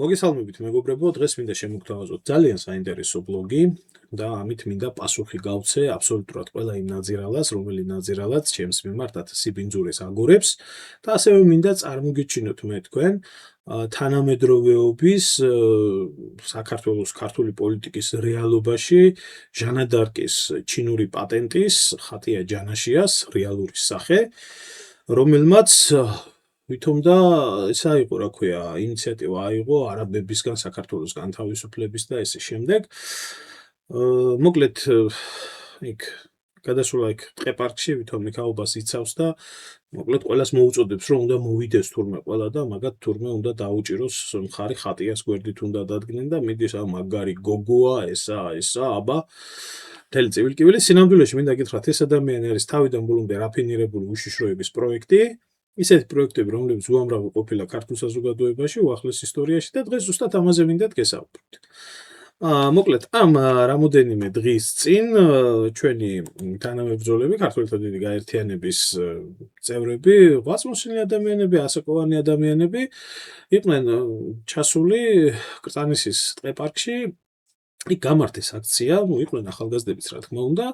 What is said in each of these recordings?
მოგესალმებით მეგობრებო, დღეს მინდა შემოგთავაზოთ ძალიან საინტერესო ბლოგი და ამით მინდა პასუხი გავცე აბსოლუტურად ყველა იმ ნაძირალას, რომელი ნაძირალაც ჩემს მიმართ 1000 ბინძურეს აგორებს და ასევე მინდა წარმოგიჩინოთ მე თქვენ თანამედროვეობის საქართველოს ქართული პოლიტიკის რეალობაში ჟანა დარკის ჩინური პატენტის ხატია ჯანაშიას რეალური სახე, რომელმაც ვითომდა ესა იყო, რა ქვია, ინიციატივა აიღო არაბებისგან საქართველოს განთავისუფლების და ესე შემდეგ. მოკლედ იქ გადასულა იქ ტყეპარკში, ვითომ იქაობას იცავს და მოკლედ ყველას მოუწოდებს, რომ უნდა მოვიდეს თურმე ყველა და მაგათ თურმე უნდა დაუჭიროს მხარი ხატიას გვერდით უნდა დადგნენ და მიდის მაგარი გოგოა, ესა, აბა მთელი წივილკივილი. სინამდვილეში მინდა გითხრათ, ეს ადამიანი არის თავიდან ბოლომდე რაფინირებული უშიშროების პროექტი. ისეთი პროექტები, რომლებიც უამრავი ყოფილა ქართულ საზოგადოებაში, უახლეს ისტორიაში და დღეს ზუსტად ამაზე მინდა გესაუბროთ. მოკლედ, ამ რამოდენიმე დღის წინ ჩვენი თანამებრძოლები, ქართველთა დიდი გაერთიანების წევრები, ღვაწლმოსილი ადამიანები, ასაკოვანი ადამიანები იყვნენ ჩასული კრწანისის ტყეპარკში. იქ გამართეს აქცია, იყვნენ ახალგაზრდებიც, რა თქმა უნდა.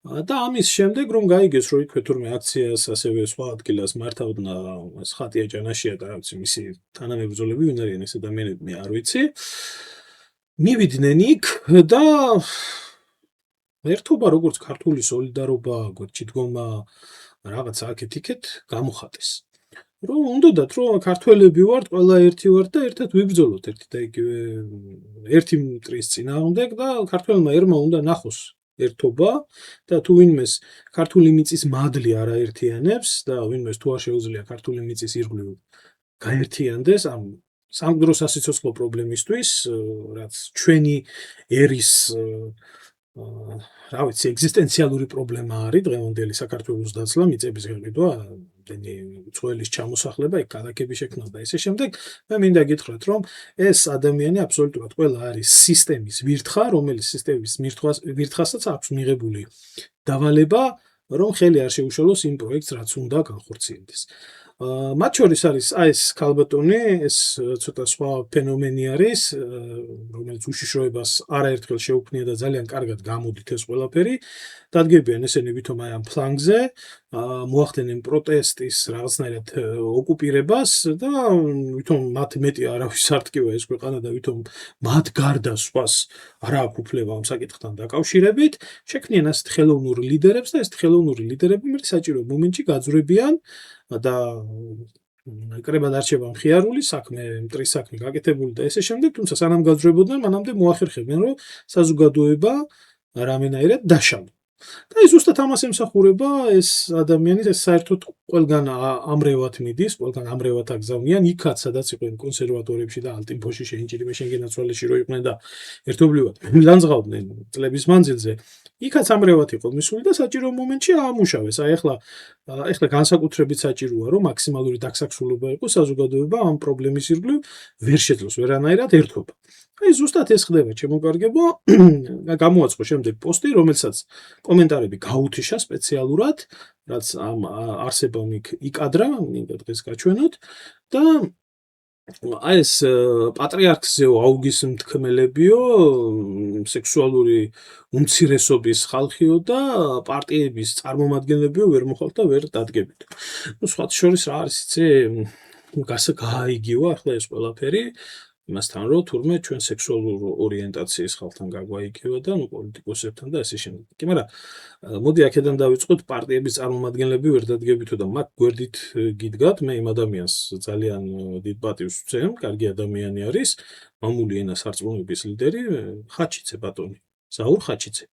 და ამის შემდეგ რომ გაიგეს რომ იქვე თურმე აქციას ასევე სხვა ადგილას მართავდა ხატია ჯანაშია და რაღაც მისი თანამებრძოლები ვინ არიან ეს ადამიანები მე არ ვიცი მივიდნენ იქ და ერთობა როგორც ქართული სოლიდარობა გვერდჩიდგომა რაღაც აქეთ-იქეთ გამოხატეს რომ უნდათ რომ ქართველები ვართ ყველა ერთი ვართ და ერთად ვიბრძოლოთ ერთი და იგივე ერთი მტრის წინააღმდეგ და ქართველმა ერმა უნდა ნახოს ერთობა და თუ ვინმეს ქართული მიწის მადლი არაერთიანებს და ვინმეს თუ არ შეუძლია ქართული მიწის ირგვლივ გაერთიანდეს ამ სამგდრო სასიცოცხლო პრობლემისთვის, რაც ჩვენი ერის რა ვიცი, ეგზისტენციალური პრობლემა არის დღევანდელი საქართველოს დაცლა, მიწების გაყიდვა, უცხოელის ჩამოსახლება, იქ ქალაქების შექმნა და ესე შემდეგ. მე მინდა გითხრათ, რომ ეს ადამიანი აბსოლუტურად ყველა არის სისტემის ვირთხა, რომელიც სისტემის ვირთხასაც აქვს მიღებული დავალება, რომ ხელი არ შეუშალოს იმ პროექტს, რაც უნდა განხორციელდეს. მათ შორის არის ეს ქალბატონი, ეს ცოტა სხვა ფენომენი არის, რომელიც უშიშროებას არაერთხელ შეუქმნია და ძალიან კარგად გამოდით ეს ყველაფერი. დადგებიან ესენი ვითომ აი ამ ფლანგზე, მოახდენენ პროტესტის რაღაცნაირად ოკუპირებას და ვითომ მათ მეტი არავის არ ტკივა ეს ქვეყანა და ვითომ მათ გარდა სხვას არ აქვს უფლება ამ საკითხთან დაკავშირებით, შექმნიან ასეთ ხელოვნურ ლიდერებს და ეს ხელოვნური ლიდერები მე საჭირო მომენტში გაძვრებიან და კრება დარჩება მხიარული საქმე, მტრის საქმე გაკეთებული და ესე შემდეგ, თუმცა სანამ გაძვრებოდნენ, მანამდე მოახერხებენ, რომ საზოგადოება რამენაირად დაშალო. და ის ზუსტად ამას ემსახურება ეს ადამიანი, ეს საერთოდ ყველგან ამრევად მიდის, ყველგან ამრევად აგზავნიან, იქაც სადაც იყვნენ კონსერვატორებში და ალტიმფოში შეინჭირიმე შენგენაცვალეში რო იყვნენ და ერთობლივად ლანძღავდნენ წლების მანძილზე. იქაც ამრევად იყო მისული და საჭირო მომენტში აამუშავეს. აი ახლა განსაკუთრებით საჭიროა რომ მაქსიმალური დაგსაქსულობა იყოს საზოგადოება ამ პრობლემის ირგვლივ ვერ შეძლოს ვერანაირად ერთობა. აი ზუსტად ეს ხდება ჩემოგარგებო, გამოაწყო შემდეგ პოსტი, რომელსაც კომენტარები გაუთიშა სპეციალურად, რაც ამ არსებამ იკადრა, მინდა დღეს გაჩვენოთ და აი ეს პატრიარქზეო აუგის მთქმელებიო, სექსუალური უმცირესობის ხალხიო და პარტიების წარმომადგენლებიო ვერ მოხალთ და ვერ დადგებით. სხვათა შორის რა არის იცი, გაიგივა ახლა ეს ყველაფერი იმასთან რომ თურმე ჩვენ სექსუალურ ორიენტაციის ხალხთან გაგვაიგივა და პოლიტიკოსებთან და ესე შემდეგ. კი, მაგრამ მოდი აქედან დავიწყოთ პარტიების წარმომადგენლები ვერ დადგებითო და მათ გვერდით გიდგათ, მე იმ ადამიანს ძალიან დიდ პატივს ვცემ, კარგი ადამიანი არის, მამული ენა სარწმუნოების ლიდერი, ხაჩიცე ბატონი, ზაურ ხაჩიცე.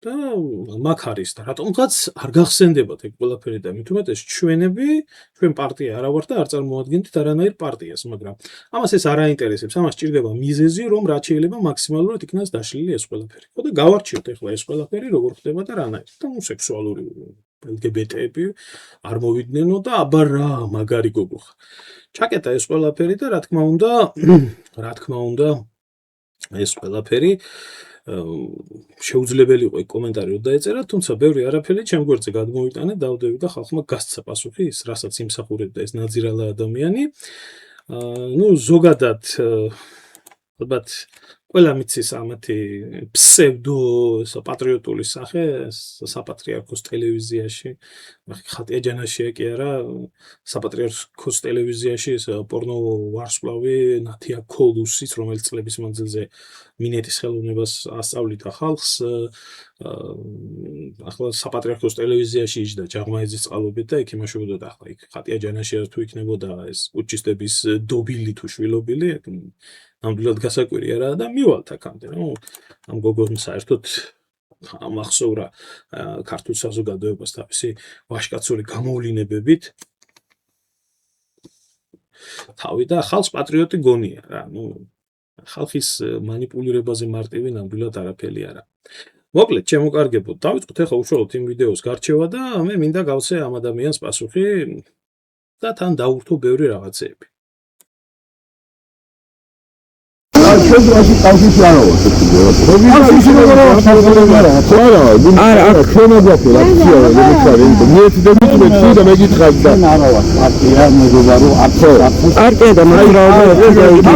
და მაგ არის და რატომღაც არ გახსენდებათ ეგ ყველაფერი და მით უმეტეს ჩვენ პარტია არა ვართ და არ წარმოადგენთ არანაირ პარტიას, მაგრამ ამას ეს არ აინტერესებს, ამას ჭირდება მიზეზი, რომ რაც შეიძლება მაქსიმალურად იქნას დაშლილი ეს ყველაფერი. და გავარჩიოთ ახლა ეს ყველაფერი როგორ ხდება და რანაირად. და სექსუალური LGBT-ები არ მოვიდნენ და აბა რა მაგარი გოგო ხარ. ჩაკეტა ეს ყველაფერი და რა თქმა უნდა ეს ყველაფერი შეუძლებელი იყო კომენტარი რომ დაეწერა, თუმცა ბევრი არაფერი ჩემ გვერდზე გადმოვიტანე, დავდები და ხალხმა გასცა პასუხი ის, რასაც იმსახურებდა ეს ნაძირალა ადამიანი. ну ზოგადად ალბათ ყველა მიცის ამათი ფსევდო პატრიოტული სახე საპატრიარქოს ტელევიზიაში ხატია ჯანაშია კი არა საპატრიარქოს ტელევიზიაში ეს პორნო ვარსკვლავი ნათია ქოლუსიც რომელიც წლების მანძილზე მინეთის ხელოვნებას ასწავლიდა ხალხს ახლა საპატრიარქოს ტელევიზიაში იჯდა ჯაღმაიძის წყალობით და იქ იმაშობოდა ახლა იქ ხატია ჯანაშია თუ იქნებოდა ეს პუჩისტების დობილი თუ შვილობილი ნამდვილად გასაკვირი არა და მივალთ აქამდე ნუ ამ გოგონს საერთოდ ამახსოვრა ქართულ საზოგადოებას თავისი ვაჟკაცური გამოვლინებებით თავი და ხალხს პატრიოტი გონია რა ნუ ხალხის მანიპულირებაზე მარტივი ნამდვილად არაფერი არა მოკლედ შემოკარგებოდ დავიწყოთ ახლა უშუალოდ იმ ვიდეოს გარჩევა და მე მინდა გავცე ამ ადამიანს პასუხი და თან დავურთო ბევრი რაღაცეები შეგვაში კავშირი არ არის არა ხენაგაფი რა ქია მეკარე მეც დამიწვეთ და მეკითხავ და არა პარტია მეგობარო პარტია და მოძრაობა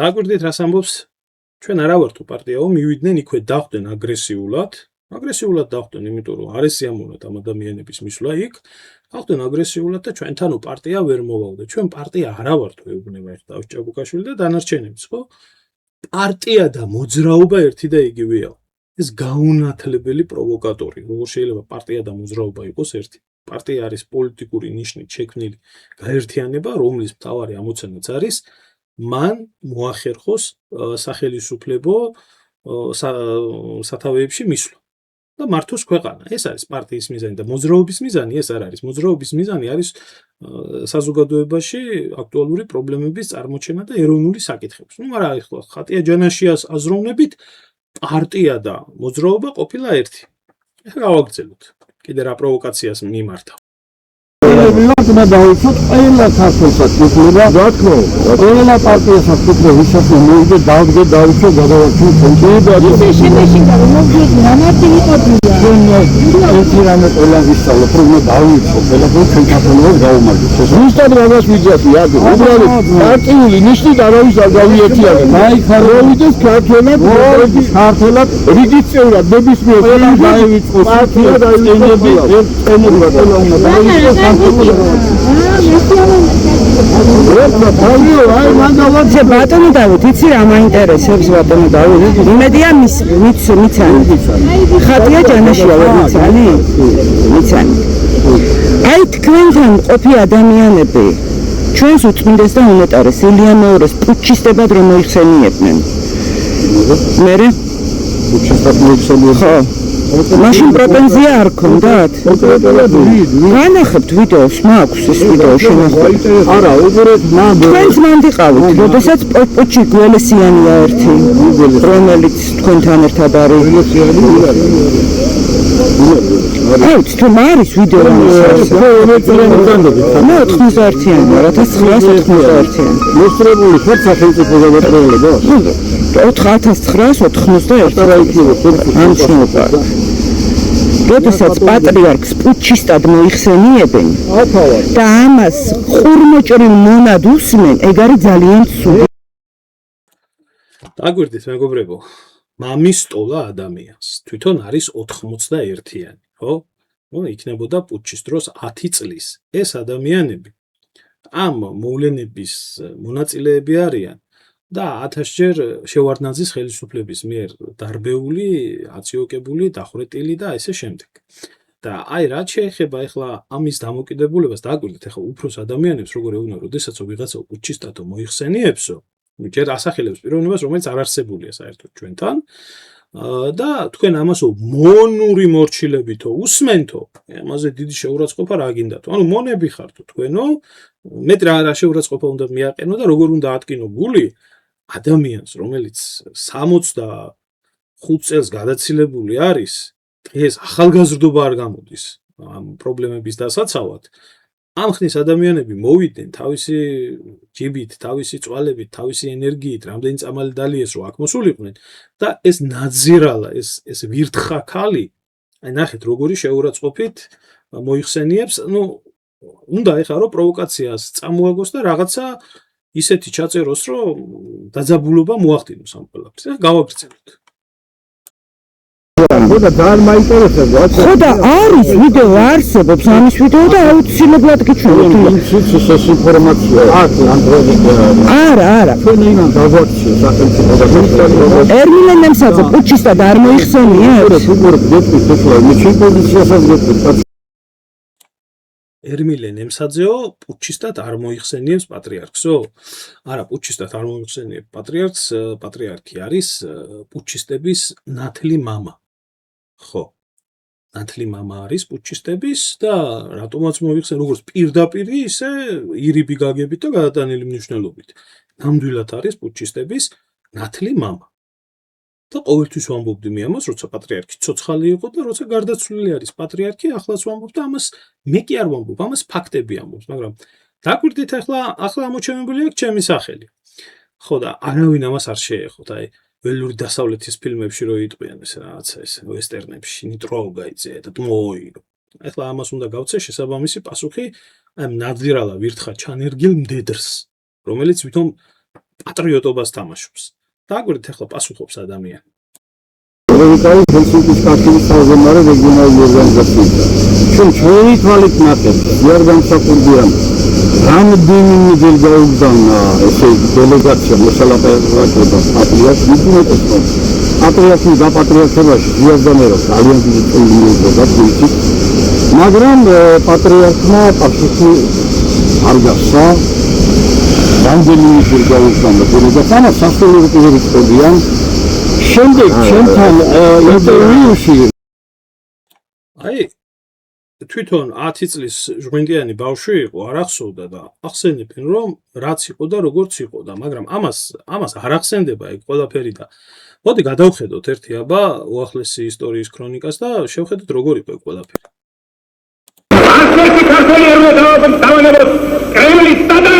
დაგვირდით რას ამბობს ჩვენ არა ვართო პარტიაო მივიდნენ იქვე დახვდნენ აგრესიულად დახვდნენ იმიტომ რომ არ ესიამოვნათ ამ ადამიანების მისვლა იქ დახვდნენ აგრესიულად და ჩვენთანო პარტია ვერ მოვალდა ჩვენ პარტია არა ვართო ეუბნება ერთ დავით ჭაბუკაშვილი და დანარჩენებს ხო პარტია და მოძრაობა ერთი და იგივეა ეს გაუნათლებელი პროვოკატორი როგორ შეიძლება პარტია და მოძრაობა იყოს ერთი პარტია არის პოლიტიკური ნიშნით შექმნილი გაერთიანება რომლის მთავარი ამოცანაც არის მან მოახერხოს სახელისუფლებო სათავეებში მისვლა და მართოს ქვეყანა ეს არის პარტიის მიზანი და მოძრაობის მიზანი ეს არ არის მოძრაობის მიზანი არის საზოგადოებაში აქტუალური პრობლემების წარმოჩენა და ეროვნული საკითხების ნუ მაგრამ ახლა ხატია ჯანაშიას აზროვნებით პარტია და მოძრაობა ყოფილა ერთი ეხლა გავაგრძელოთ კიდე რა პროვოკაციას მიმართა მე დავიცოთ ყველა საქართველოს კულტურა რა თქმა უნდა ყველა პარტიასაც კითხვა ვისათვის მოიგე დავდგე დავიცო გადავარჩი კონკრეტულად ისე შემეშინდა რომ მოგიგი რამარტივი ყოფილია ეს რამე ყველა ვისწავლო რომ მე დავიცო ყველაფერს ჩვენ საქართველოს გავუმარჯვოთ ზუსტად რამას ვიძახი აგე უბრალოდ პარტიული ნიშნით არავის არ გავიერთიანე აი ხაროვიდეს ქართველად რიგით წევრად ნებისმიერ ყველა დაივიწყო პარტია და ენები ბატონო დავით, იცი რა მაინტერესებს ბატონო დავით? იმედია მიცანი. ხატია ჯანაშია ვერ მიცანი? მიცანი. აი თქვენთან ყოფი ადამიანები ჩვენს უწმინდეს და უნეტარეს ილია მეორეს პუჩისტებად რომ მოიხსენიებდნენ. მერე პუჩისტად მოიხსენიებდნენ. მაშინ პრეტენზია არ ქონდათ? განახებთ ვიდეოს, მაქვს ეს ვიდეო შენახოთ. არა, უბრალოდ თქვენს მანდიყავით, როდესაც პუჩი გველესიანია ერთი, რომელიც თქვენთან ერთად არის. აი, თუ მარის ვიდეო ამის. მე 91-იანი, 1991-იანი. მოსწრებული ხარ სახელმწიფო გადატრიალება? 1991. ამჩნევა. როდესაც პატრიარქს პუჩისტად მოიხსენიებენ და ამას ხურმოჭრილ მონად უსმენ, ეგ არის ძალიან ცუდი. დაგვირდით მეგობრებო, მამის ტოლა ადამიანს თვითონ არის 91-იანი, ხო? ნუ იქნებოდა პუჩის დროს 10 წლის. ეს ადამიანები ამ მოვლენების მონაწილეები არიან და 1000-ჯერ შევარდნაძის ხელისუფლების მიერ დარბეული, აციოკებული, დახვრეტილი და ესე შემდეგ. და აი რაც შეეხება ახლა ამის დამოკიდებულებას დაგვირდით ახლა უფროს ადამიანებს როგორ ეუბნება, როდესაც ვიღაცა პუჩისტათო მოიხსენიებსო, ჯერ ასახელებს პიროვნებას, რომელიც არ არსებულია საერთოდ ჩვენთან და თქვენ ამასო მონური მორჩილებითო უსმენთო, ამაზე დიდი შეურაცხყოფა რა გინდათო? ანუ მონები ხართო თქვენო, მეტ რა შეურაცხყოფა უნდა მიაყენო და როგორ უნდა ატკინო გული ადამიანს, რომელიც 65 წელს გადაცილებული არის, დღეს ახალგაზრდობა არ გამოდის ამ პრობლემების დასაცავად. ამ ხნის ადამიანები მოვიდნენ თავისი ჯიბით, თავისი წვალებით, თავისი ენერგიით, რამდენი წამალი დალიეს რომ აქ მოსულიყვნენ და ეს ნაძირალა, ეს ვირთხა ქალი, აი ნახეთ როგორი შეურაცხყოფით მოიხსენიებს, ну უნდა ეხლა რომ პროვოკაციას წამოაგოს და რაღაცა ისეთი ჩაწეროს, რომ დაძაბულობა მოახდინოს ამ ყველაფერს. და გავაგრძელოთ. ხოდა ძალიან მაინტერესებდა. ხოდა არის ვიდეო არსებობს ამის ვიდეო და აუცილებლად გიჩვენებთ. ეს ინფორმაცია აქვს ამ დროზე. არა. ჩვენ იმან დავაქციე სახელმწიფო და ერმილე ნემსაძე პუჩისტად არ მოიხსენიებს? მის პოზიციასაც გეტყვით. ერმილე ნემსაძეო პუჩისტად არ მოიხსენიებს პატრიარქსო? არა, პუჩისტად არ მოიხსენიებს პატრიარქს, პატრიარქი არის პუჩისტების ნათლი მამა. ხო. ნათლი მამა არის პუჩისტების და რატომაც მოიხსენ როგორც პირდაპირ ისე ირიბი გაგებით და გადატანილი მნიშვნელობით. ნამდვილად არის პუჩისტების ნათლი მამა. და ყოველთვის ვამბობდი მე ამას, როცა პატრიარქი ცოცხალი იყო და როცა გარდაცვლილი არის პატრიარქი, ახლაც ვამბობ და ამას მე კი არ ვამბობ, ამას ფაქტები ამბობს, მაგრამ დაგვირდით ახლა ამოჩენებული აქვს ჩემი სახელი. ხო და არავინ ამას არ შეეხოთ, აი ველური დასავლეთის ფილმებში რო იტყვიან ეს რაღაცა ეს ვესტერნებში, ნიტრო გაიწე და მოირო. ახლა ამას უნდა გავცე შესაბამისი პასუხი აი ნაძირალა ვირთხა ჩანერგილ მდედრს, რომელიც ვითომ პატრიოტობას თამაშობს. დაგვირდით ახლა პასუხობს ადამიანი. რეგიონალური ხელისუფლების კავშირის საზღვარი რეგიონალური ორგანიზაცია. ჩვენი თვალით ნახეთ, ვერ განსაკუთრებია რამდენი ძილ გაუგზავნა ესე დელეგაცია მოსალაპარაკებლად პატრიარქს მithumetes რომ პატრიარქის დაპატრიარქებაში ზიარდანერო ძალიან დიდი წვლილი მიუძღვა თვითონ, მაგრამ პატრიარქმა პასუხი არ გასცა. რამდენი ძილ გაუგზავნა დელეგაცია სასწავლო პირები წოდიან. შემდეგ ჩემთან ინტერვიუში აი თვითონ 10 წლის ჟღვინტიანი ბავშვი იყო, არ ახსოვდა და ახსენებენ რომ რაც იყო და როგორც იყო და მაგრამ ამას არ ახსენდება ეგ ყველაფერი და მოდი გადავხედოთ ერთი აბა უახლესი ისტორიის ქრონიკას და შევხედოთ როგორ იყო ეგ ყველაფერი. ასეთი ქართველი არ უნდა დავანებოთ კრემლის სტადა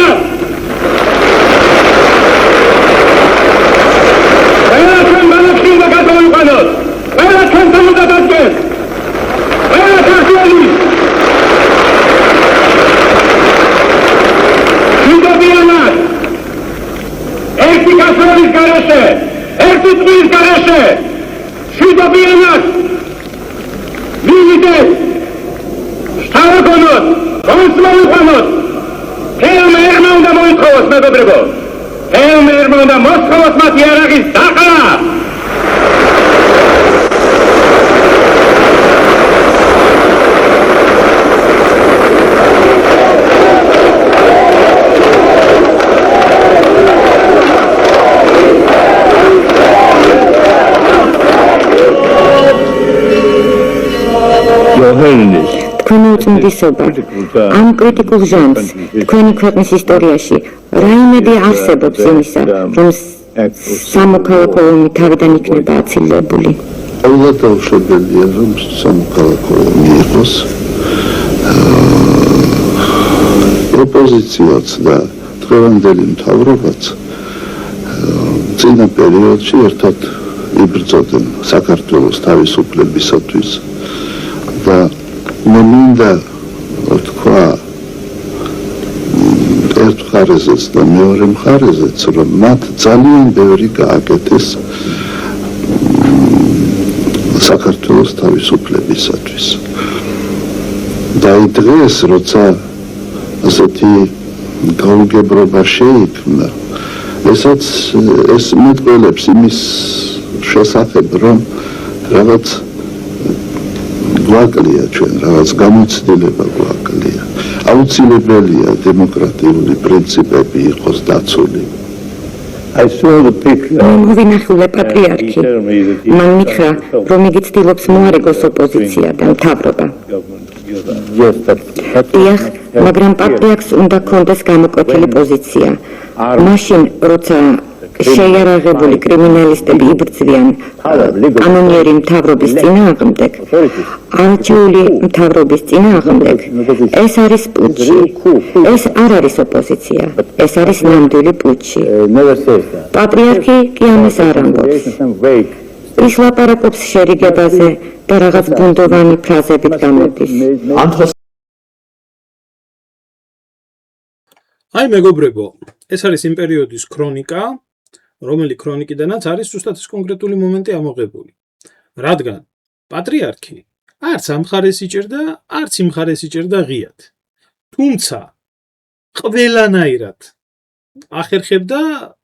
თქვენი უწმიდისობა ამ კრიტიკულ ჟანრს თქვენი ქვეყნის ისტორიაში რაიმედი არსებობს იმისა, რომ სამოქალაქო ომი თავიდან იქნება აცილებული? ყოველად დაუშვებელია, რომ სამოქალაქო ომი იყოს. ოპოზიციაც და დღევანდელი მთავრობაც წინა პერიოდში ერთად იბრძოდნენ საქართველოს თავისუფლებისათვის და მე მინდა თქვა ერთ მხარეზეც და მეორე მხარეზეც, რომ მათ ძალიან ბევრი გააკეთეს საქართველოს თავისუფლებისათვის. და დღეს, როცა ასეთი გაუგებრობა შეიქმნა, ეს მეტყველებს იმის შესახებ, რომ რაღაც გვაკლია ჩვენ, რაღაც გამოცდილება გვაკლია. აუცილებელია დემოკრატიული პრინციპები იყოს დაცული. მოვინახულე პატრიარქი. მან მითხრა, რომ იგი ცდილობს მოარეგოს ოპოზიცია და მთავრობა. დიახ, მაგრამ პატრიარქს უნდა ჰქონდეს გამოკვეთილი პოზიცია. მაშინ, როცა შეიარაღებული კრიმინალისტები იბრძვიან კანონიერი მთავრობის წინააღმდეგ, არჩეული მთავრობის წინააღმდეგ, ეს არის პუტჩი. ეს არ არის ოპოზიცია, ეს არის ნამდვილი პუტჩი. პატრიარქი კი ამას არ ამბობს. ის ლაპარაკობს შერიგებაზე და რაღაც ბუნდოვანი ფრაზებით გამოდის. აი მეგობრებო, ეს არის იმ პერიოდის ქრონიკა, რომელი ქრონიკიდანაც არის ზუსტად ეს კონკრეტული მომენტი ამოღებული. რადგან პატრიარქი არც ამ მხარეს იჭერდა, არც იმ მხარეს იჭერდა ღიად. თუმცა ყველანაირად ახერხებდა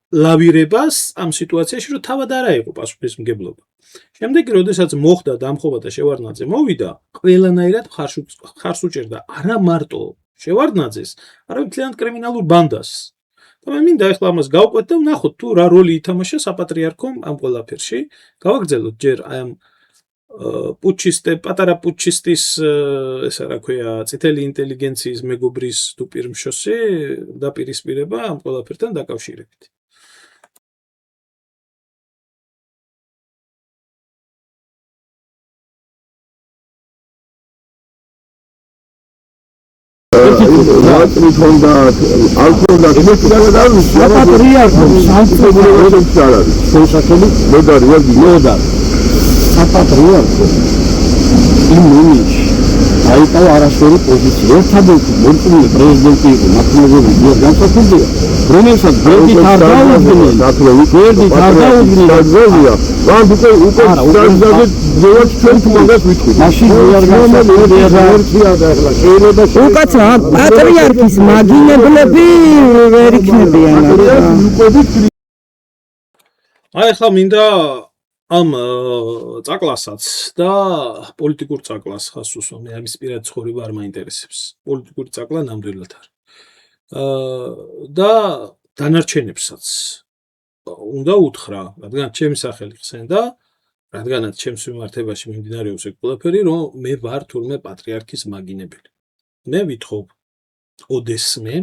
ლავირებას ამ სიტუაციაში, რომ თავად არა იყო პასუხისმგებლობა. შემდეგ, როდესაც მოხდა დამხობა და შევარდნაძე მოვიდა, ყველანაირად მხარს უჭერდა არა მარტო შევარდნაძეს, არამედ მთლიანად კრიმინალურ ბანდას. და მე მინდა ახლა ამას გავყვეთ და ვნახოთ თუ რა როლი ითამაშა საპატრიარქომ ამ ყველაფერში. გავაგრძელოთ ჯერ აი ამ პატარა პუჩისტის, ესა რა ქვია, წითელი ინტელიგენციის მეგობრის თუ პირმშოსი დაპირისპირება ამ ყველაფერთან დაკავშირებით. აიტავა არასწორი პოზიცია. ერთადერთი მორწმუნე პრეზიდენტი იყო მართლმადიდებელი გიორგი განსაკუთრებია, რომელსაც გვერდით არ დაუდგნენ, გვერდით არ დაუდგნენ. მან უკვე დაჟდაზე ძევაც ჩვენ თუნდაც ვიტყვით. მაშინ გიორგი განსაკუთრებია უკაცრავ პატრიარქის მაგინებლები ვერ იქნებიან. აი ახლა მინდა ამ წაკლასაც და პოლიტიკურ წაკლას ხას უსვა, მე ამის პირად ცხოვრება არ მაინტერესებს. პოლიტიკური წაკლა ნამდვილად არ. და დანარჩენებსაც უნდა უთხრა, რადგან ჩემი სახელი ხსენდა, რადგანაც ჩემს მიმართებაში მიმდინარეობს ეგ ყველაფერი, რომ მე ვარ თურმე პატრიარქის მაგინებელი. მე ვითხოვ ოდესმე,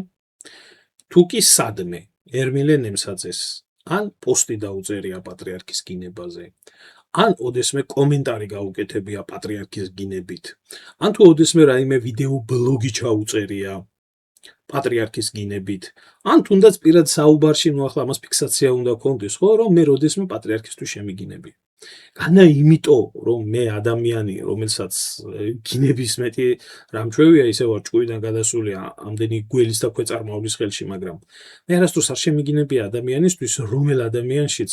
თუ კი სადმე, ერმილე ნემსაძეს ან პოსტი დაუწერია პატრიარქის გინებაზე, ან ოდესმე კომენტარი გაუკეთებია პატრიარქის გინებით, ან თუ ოდესმე რაიმე ვიდეო ბლოგი ჩაუწერია პატრიარქის გინებით, ან თუნდაც პირად საუბარში, ნუ ახლა ამას ფიქსაცია უნდა გქონდეს, ხო, რომ მე როდესმე პატრიარქისთვის შემიგინები. განა იმიტომ, რომ მე ადამიანი, რომელსაც გინების მეტი რამჩვევია, ისე ვარ ჭკუიდან გადასული ამდენი გველის და ქვეწარმავლის ხელში, მაგრამ მე არასდროს არ შემიგინებია ადამიანისთვის, რომელ ადამიანშიც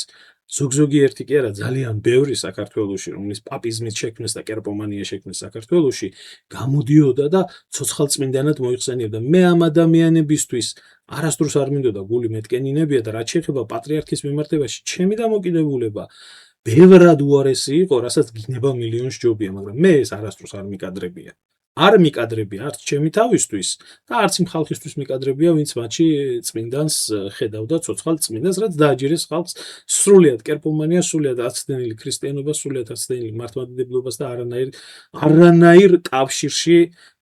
ზოგ-ზოგი ერთი კი არა, ძალიან ბევრი საქართველოში, რომლის პაპიზმით შექმნეს და კერპომანია შექმნეს საქართველოში, გამოდიოდა და ცოცხალწმინდანად მოიხსენიებდა. მე ამ ადამიანებისთვის არასდროს არ მინდოდა გული მეტკენინებია და რაც შეეხება პატრიარქის მიმართებაში, ჩემი დამოკიდებულება ბევრად უარესი იყო, რასაც გინება მილიონს ჯობია, მაგრამ მე ეს არასდროს არ მიკადრებია. არ მიკადრებია არც ჩემი თავისთვის და არც იმ ხალხისთვის მიკადრებია, ვინც მათში წმინდანს ხედავდა, ცოცხალ წმინდანს, რაც დააჯერეს ხალხს სრულიად კერპომანია, სრულიად აცდენილი ქრისტიანობა, სრულიად აცდენილი მართლმადიდებლობას და არანაირ კავშირში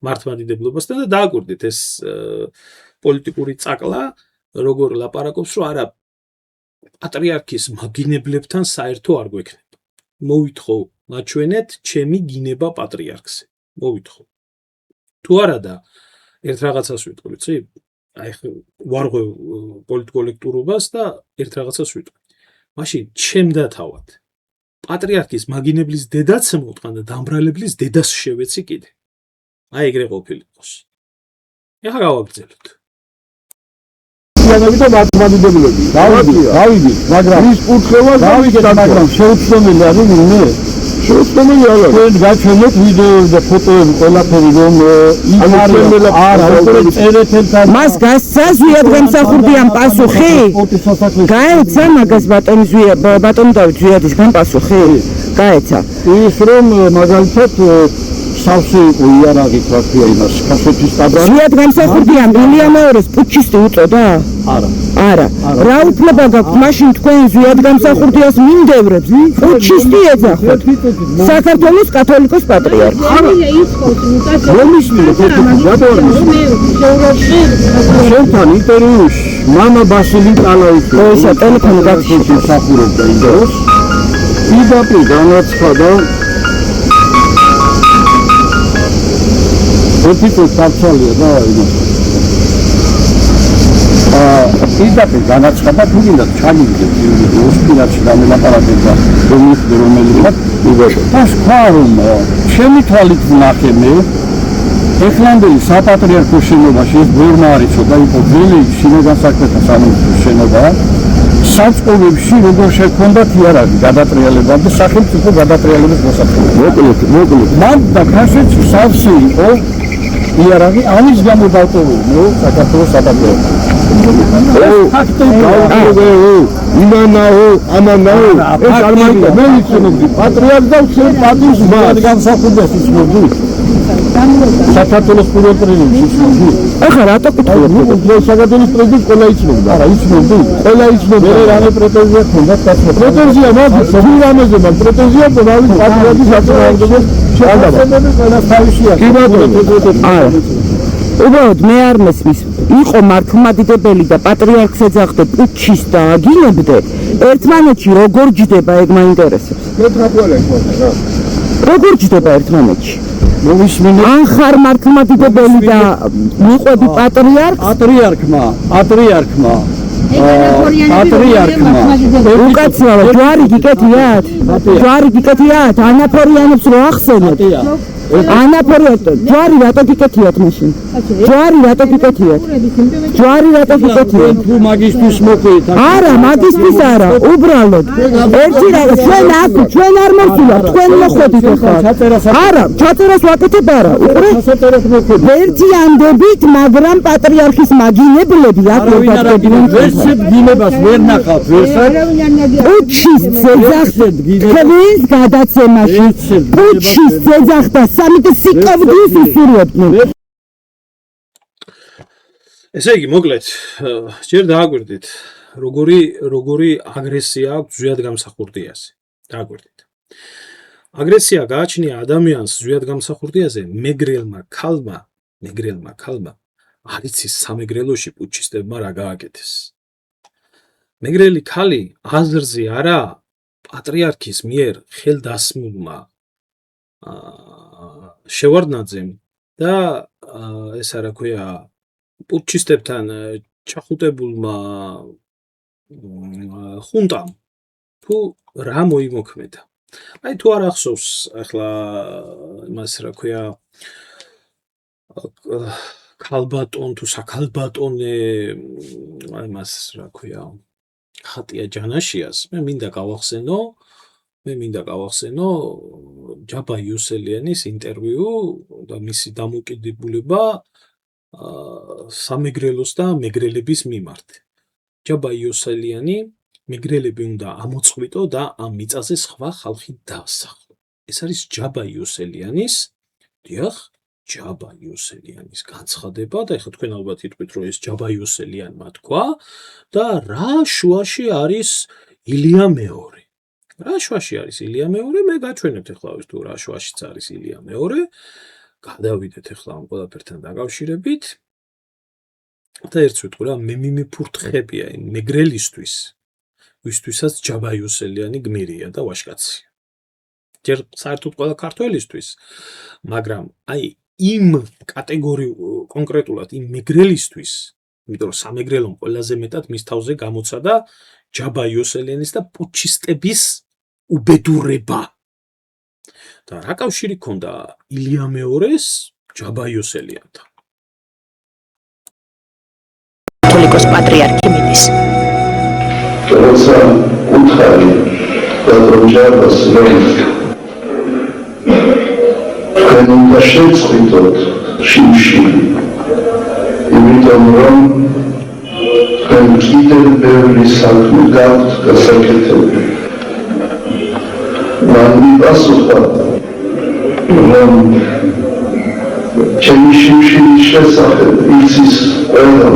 მართლმადიდებლობასთან და დააკვირდით ეს პოლიტიკური წაკლა, როგორ ლაპარაკობს, რომ არა პატრიარქის მაგინებლებთან საერთო არ გვექნება. მოვითხოვ, მაჩვენეთ ჩემი გინება პატრიარქზე. მოვითხოვ. თუ არა და ერთ რაღაცას ვიტყვი, ვიცი? აი ვარღვევ პოლიტკოლექტურობას და ერთ რაღაცას ვიტყვი. მაშინ ჩემდა თავად პატრიარქის მაგინებლის დედაც მოვტყან და დამბრალებლის დედას შევეცი კიდე. აი ეგრე ყოფილიყოს. ეხლა გავაგრძელოთ. და მართლმადიდებლები. დავიდი, მაგრამ ის კურთხევა დავიგეთ, მაგრამ შეუცდომელი არის ვინმე? შეუცდომელი არა. თქვენ გაჩვენეთ ვიდეო და ფოტოები ყველაფერი რომ იქ არა, უყურეთ წერეთელთან. მას გასცა ზვიად გამსახურდიან პასუხი? გაეცა მაგას ბატონი დავით ზვიადისგან პასუხი? გაეცა. ის რომ მაგალითად სავსე იყო იარაღით რა ქვია იმას კასეთის ტაბრანი. ზვიად გამსახურდიან ილია მეორეს პუჩისტი უწოდა? არა. რა უფლება გაქვთ მაშინ თქვენ ზვიად გამსახურდიას მინდევრებს? პუჩისტი ეძახოთ. საქართველოს კათოლიკოს პატრიარქი. შენთან ინტერვიუში მამა ბასილი ტალაიძე ისა ტელეფონი გაგშიფრე მსახურობდა იმ დროს. პირდაპირ განაცხადა ოფიცერ სარცალია და იმას. პირდაპირ განაცხადა თუ გინდა ჩამიგდეთ ოსპინაცში დამელაპარაკება რომელიც. და სხვა რომ ჩემი თვალით ვნახე მე ეხლანდელი საპატრიარქო შენობაში ეს ბევრმა არ იცოდა, იყო ძველი შინაგან საქმეთა სამინისტროს შენობა. საწყობებში როგორ შექონდათ იარაღი გადატრიალება და სახელმწიფო გადატრიალების მოსახელება. მოკლედ. მან და ქაშეთში სავსე იყო იარაღი, ამის გამო დავტოვებდნენ საქართველოს საპატრიარქოს. იმანაო, ამანაო, ეს არ მაინდა, მე ვიცნობდი, პატრიარქს და ვცემ პატივს მათ გამსახურდას იცნობდი. საქართველოს პირველ პრეზიდენტს იცნობდი. ახლა რატო კითხულობ? საქართველოს პრეზიდენტს ყველა იცნობდა. არა, იცნობდი. ყველა იცნობდა. მე რამე პრეტენზია ქონდა კაცო. პრეტენზია მაგის, სულ ამაზე მაგ პრეტენზია და რავი პატრიარქის აწარმოებებს შეადაბა. ყველა თავისია. კი ბატონო. არა. უბრალოდ მე არ მესმის, იყო მართლმადიდებელი და პატრიარქს ეძახდე პუჩის და აგინებდე, ერთმანეთში როგორ ჯდება ეგ მაინტერესებს. როგორ ჯდება ერთმანეთში? ან ხარ მართლმადიდებელი და მიყვები პატრიარქმა უკაცრავად ჯვარი გიკეთიათ ანაფორიანებს რო ახსენეთ ჯვარი რატო გიკეთიათ მაშინ ჯვარი რატო გიკეთიათ თუ მაგისტრის მოყვით არა მაგისტრის არა უბრალოდ ერთი რაღაც ჩვენ არ მოვწულა თქვენ მოხვედით ახლა არა ჩაწერას ვაკეთებ არა ერთიანდებით მაგრამ პატრიარქის მაგინებლები დინებას ვერ ნახავთ ვერსად პუჩის ძეძახდეთ თქვენს გადაცემაში პუჩის ძეძახდა სამით სიკავდის უსურვებდნენ ესე იგი მოკლედ ჯერ დააგვირდით როგორი აგრესია აქვს ზვიად გამსახურდიაზე დააგვირდით აგრესია გააჩნია ადამიანს ზვიად გამსახურდიაზე მეგრელმა ქალმა არ იცის სამეგრელოში პუჩისტებმა რა გააკეთეს მეგრელი ქალი აზრზე არა პატრიარქის მიერ ხელდასმულმა შევარდნაძემ და ეს რა ქვია პუჩისტებთან ჩახუტებულმა ხუნტამ თუ რა მოიმოქმედა აი თუ არ ახსოვს ახლა იმას რა ქვია ქალბატონ თუ საქალბატონე იმას რა ქვია ხატია ჯანაშიას მე მინდა გავახსენო ჯაბა იუსელიანის ინტერვიუ და მისი დამოკიდებულება სამეგრელოს და მეგრელების მიმართ. ჯაბა იუსელიანი მეგრელები უნდა ამოწყვიტო და ამ მიწაზე სხვა ხალხი დაასახლო. ეს არის ჯაბა იუსელიანის, დიახ, ჯაბა იუსელიანის განცხადება და ეხლა თქვენ ალბათ იტყვით რომ ეს ჯაბა იუსელიანმა თქვა და რა შუაში არის ილია მეორე. რა შუაში არის ილია მეორე? მე გაჩვენებთ ახლა ის თუ რა შუაშიც არის ილია მეორე. გადავიდეთ ახლა ამ ყველაფერთან დაკავშირებით. და ერთს ვიტყვი რა მე მიმიფურთხებია იმ მეგრელისთვის, ვისთვისაც ჯაბა იუსელიანი გმირია და ვაჟკაცია. ჯერ საერთოდ ყველა ქართველისთვის, მაგრამ აი იმ კონკრეტულად იმ მეგრელისთვის, იმიტომ რომ სამეგრელომ ყველაზე მეტად მის თავზე გამოცა და ჯაბა იუსელიანის და პუჩისტების უბედურება. და რა კავშირი ქონდა ილია მეორეს ჯაბა იუსელიანთან? კათოლიკოს პატრიარქი მიდის. როცა უთხარი პეტრე ჯაბას თქვენ უნდა შეწყვიტოთ შიმშილი, იმიტომ რომ თქვენ კიდევ ბევრი საქმე გაქვთ გასაკეთებელი. მან მიპასუხა, რომ ჩემი შიმშილის შესახებ იცის ყველა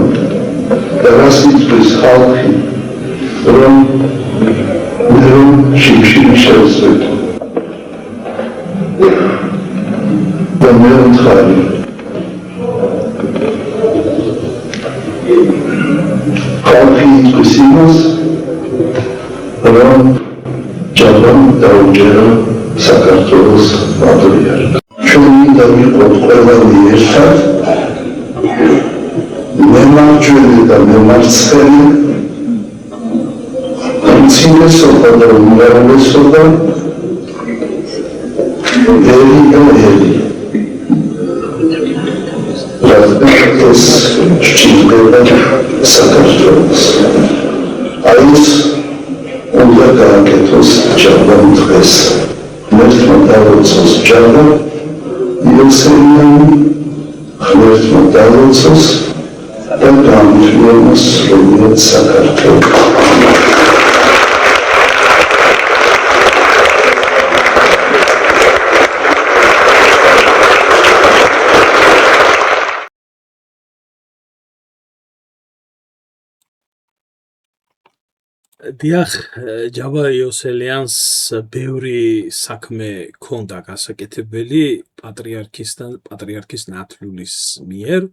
და რას იწვის ხალხი, რომ შიმშილი შევსვეთო. და მე ვთხარი, ხალხი იწვის იმას, რომ ჯაბამ დაუჯერა საქართველოს პატრიარქს. ჩვენ მინდა ვიყოთ ყველანი ერთად, მემარჯვენე და მემარცხენე, უმცირესობა და უმრავლესობა, ერი და ერი. ეს ჭირდება საქართველოს. Այս უნდა გააკეთოს ჯაბა დღეს. ღმერთმა დაუწოს ჯაბა იოსელიანი, ღმერთმა დაუწოს და გამიშვიოს სრულიად საქართველოს. დიახ, ჯაბა იოსელიანს ბევრი საქმე ჰქონდა გასაკეთებელი პატრიარქის ნათლულის მიერ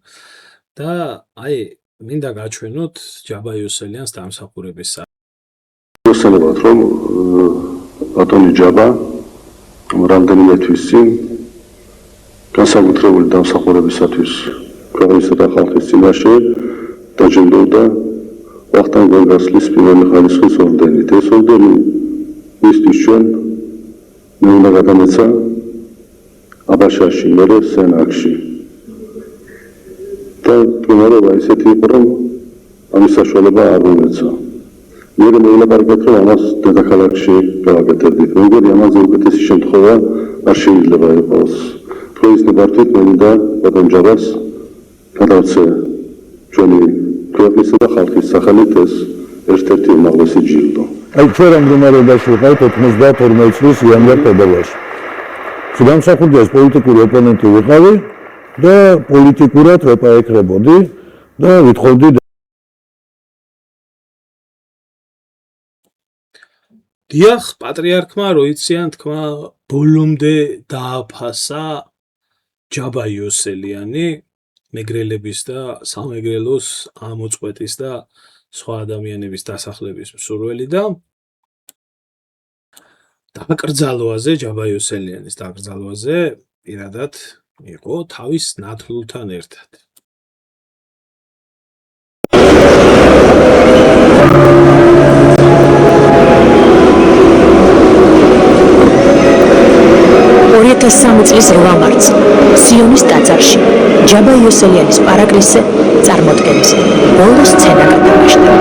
და აი მინდა გაჩვენოთ ჯაბა იოსელიანს დამსახურების მოსალოდნელად რომ ბატონი ჯაბა რამდენიმე თვის წინ განსაკუთრებული დამსახურებისათვის ქვეყნისა და ხალხის წინაშე დაჯილდოვდა ვახტანგ გორგასლის პირველი ხარისხის ორდენით. ეს ორდენი მისთვის ჩვენ მე უნდა გადამეცა აბაშაში, მერე სენაკში. და მდგომარეობა ისეთი იყო, რომ ამის საშუალება არ მომეცა. მერე მეულაპარაკეთ, რომ ამას დედაქალაქში გავაკეთებდით. მე მგონი ამაზე უკეთესი შემთხვევა არ შეიძლება იყოს. თქვენის ნებართვით მე მინდა ბატონ ჯაბას გადავცე ჩვენი ქვეყნისა და ხალხის სახელით ეს ერთ-ერთი უმაღლესი ჯილდო. აი ჩვენ მდგომარეობაში ვიყავით 92 წლის იანვარ-ფებრუარში. დამსახურდიას პოლიტიკური ოპონენტი ვიყავი და პოლიტიკურად ვეპაექრებოდი და ვითხოვდი დიახ, პატრიარქმა როიციან თქმა ბოლომდე დააფასა ჯაბა იოსელიანი მეგრელების და სამეგრელოს ამოწყვეტის და სხვა ადამიანების დასახლების მსურველი და დაკრძალვაზე ჯაბა იოსელიანის დაკრძალვაზე პირადად იყო თავის ნათლულთან ერთად. წლის 8 მარტს სიონის ტაძარში ჯაბა იოსელიანის პარაკლისზე წარმოდგენის ბოლო სცენა გათამაშდა.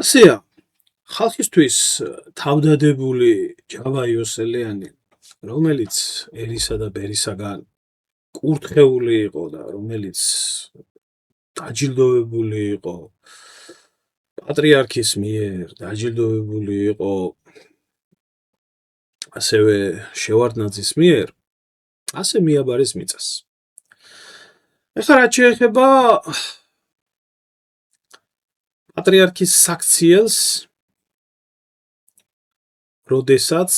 ასეა, ხალხისთვის თავდადებული ჯაბა იოსელიანი, რომელიც ელისა და ბერისაგან კურთხეული იყო და რომელიც დაჯილდოვებული იყო პატრიარქის მიერ, დაჯილდოვებული იყო ასევე შევარდნაძის მიერ, ასე მიაბარეს მიწას. ეხლა რაც შეეხება პატრიარქის საქციელს, როდესაც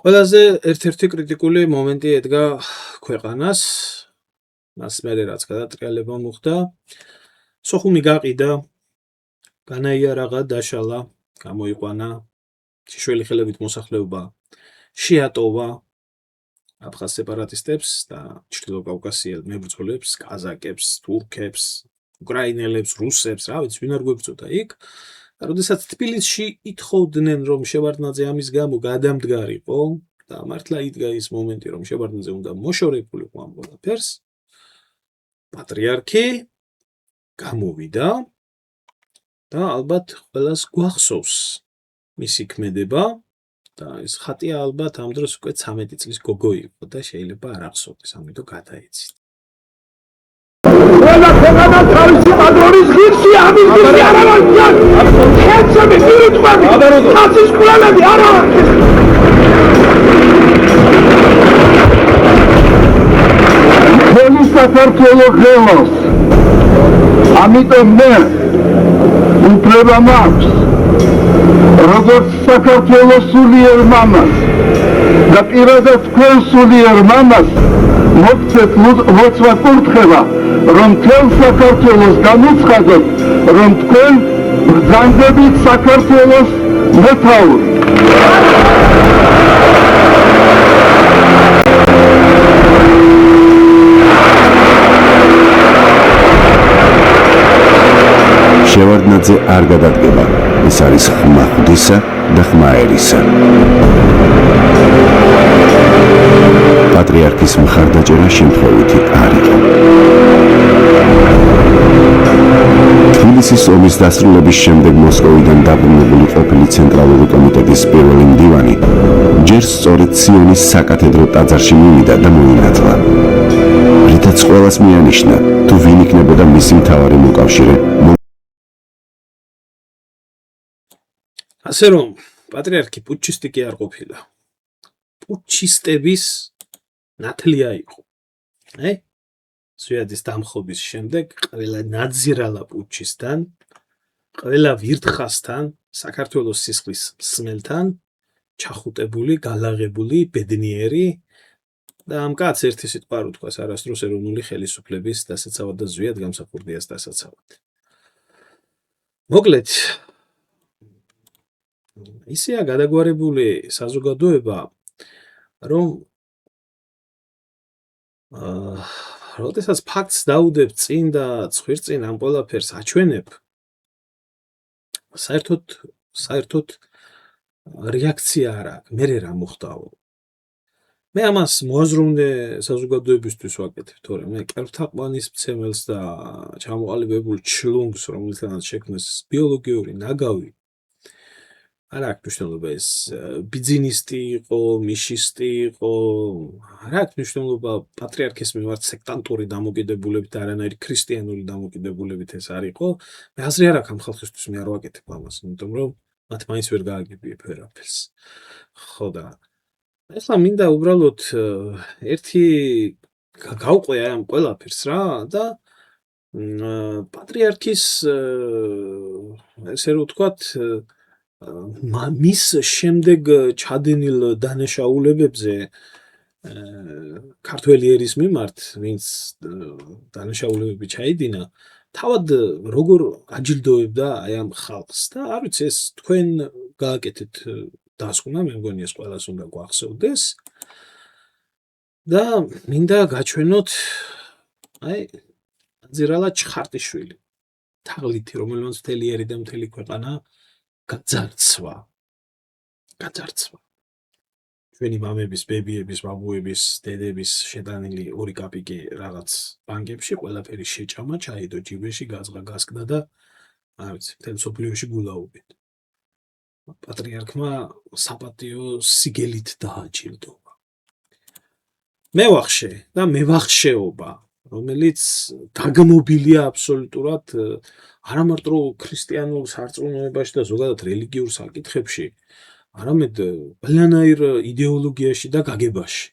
ყველაზე ერთ-ერთი კრიტიკული მომენტი ედგა ქვეყანას, მას მერე რაც გადატრიალება მოხდა, სოხუმი გაყიდა, განაიარაღა, დაშალა, გამოიყვანა, შიშველი ხელებით მოსახლეობა შეატოვა აფხაზ სეპარატისტებს და ჩრდილოკავკასიელ მებრძოლებს, კაზაკებს, თურქებს, უკრაინელებს, რუსებს, რა ვიცი, ვინ არ გვებრძოდა იქ. და როდესაც თბილისში ითხოვდნენ, რომ შევარდნაძე ამის გამო გადამდგარიყო და მართლა იდგა ის მომენტი, რომ შევარდნაძე უნდა მოშორებულიყო ამ ყველაფერს, პატრიარქი გამოვიდა და ალბათ ყველას გვახსოვს მისი ქმედება და ეს ხატია ალბათ ამ დროს უკვე 13 წლის გოგო იყო და შეიძლება არ ახსოვდეს, ამიტომ გადაეცით. ყველა ქვეყანა თავისი პატრონის ღირსი ამის ღირსი არ არის. ხეთები მირიწყები. ხაცის კვლელები არ არის. მთელი საქართველო ხელოს. ამიტომ მე უფლება მაქვს როგორც საქართველოს სულიერ მამას და პირადად თქვენ სულიერ მამას მოგცეთ ლოცვა კურთხევა, რომ მთელ საქართველოს განუცხადოთ, რომ თქვენ ბრძანდებით საქართველოს მეთაური. შევარდნაძე არ გადადგება, ეს არის ხმა ღვთისა და ხმა ერისა. პატრიარქის მხარდაჭერა შემთხვევითი არ იყო. თბილისის ომის დასრულების შემდეგ მოსკოვიდან დაბრუნებული ყოფილი ცენტრალური კომიტეტის პირველი მდივანი ჯერ სწორედ სიონის საკათედრო ტაძარში მივიდა და მოინათლა. რითაც ყველას მიანიშნა, თუ ვინ იქნებოდა მისი მთავარი მოკავშირე. ასე რომ პატრიარქი პუჩისტი კი არ ყოფილა. პუჩისტების ნათლია იყო. სვიადის დამხობის შემდეგ ყველა ნაძირალა პუჩისთან, ყველა ვირთხასთან, საქართველოს სისხლის მსმელთან, ჩახუტებული, გალაღებული, ბედნიერი და ამ კაცს ერთი სიტყვა არ უთქვას არასდროს ეროვნული ხელისუფლების დასაცავად და ზვიად გამსახურდიას დასაცავად. მოკლედ, ისეა გადაგვარებული საზოგადოება, რომ როდესაც ფაქტს დაუდებ წინ და ცხვირწინ ამ ყველაფერს აჩვენებ, საერთოდ რეაქცია არ აქვს, მე რა მოხდაო. მე ამას მოაზროვნე საზოგადოებისთვის ვაკეთებ, თორემ მე კერფთაყვანის მცემელს და ჩამოყალიბებულ ჩლუნგს, რომელთანაც შექმნეს ბიოლოგიური ნაგავი, არ აქვს მნიშვნელობა ეს ბიძინისტი იყო, მიშისტი იყო, არ აქვს მნიშვნელობა პატრიარქის მიმართ სექტანტური დამოკიდებულებით, არანაირი ქრისტიანული დამოკიდებულებით ეს არ იყო. მე აზრი არ აქვს ამ ხალხისთვის, მე არ ვაკეთებ ამას, იმიტომ რომ მათ მაინც ვერ გააგებიებ ვერაფერს. ხო და ეხლა მინდა უბრალოდ ერთი გავყვე ამ ყველაფერს რა და პატრიარქის ესე რომ ვთქვათ მის შემდეგ ჩადენილ დანაშაულებებზე ქართველი ერის მიმართ, ვინც დანაშაულებები ჩაიდინა, თავად როგორ აჯილდოებდა აი ამ ხალხს და არ ვიცი ეს თქვენ გააკეთეთ დასკვნა, მე მგონი ეს ყველას უნდა გვახსოვდეს და მინდა გაჩვენოთ აი ძირალა ჩხარტიშვილი, თაღლითი, რომელმაც მთელი ერი და მთელი ქვეყანა გაძარცვა. ჩვენი მამების, ბებიების, ბაბუების, დედების შეტანილი 2 კაპიკი რაღაც ბანკებში ყველაფერი შეჭამა, ჩაიდო ჯიბეში, გაძღა, გასკდა და არ ვიცი, მთელ მსოფლიოში გულაობით. პატრიარქმა საპატიო სიგელით დააჯილდოვა. მევახშე და მევახშეობა, რომელიც დაგმობილია აბსოლუტურად არამარტო ქრისტიანულ სარწმუნოებაში და ზოგადად რელიგიურ საკითხებში, არამედ ყველანაირ იდეოლოგიაში და გაგებაში.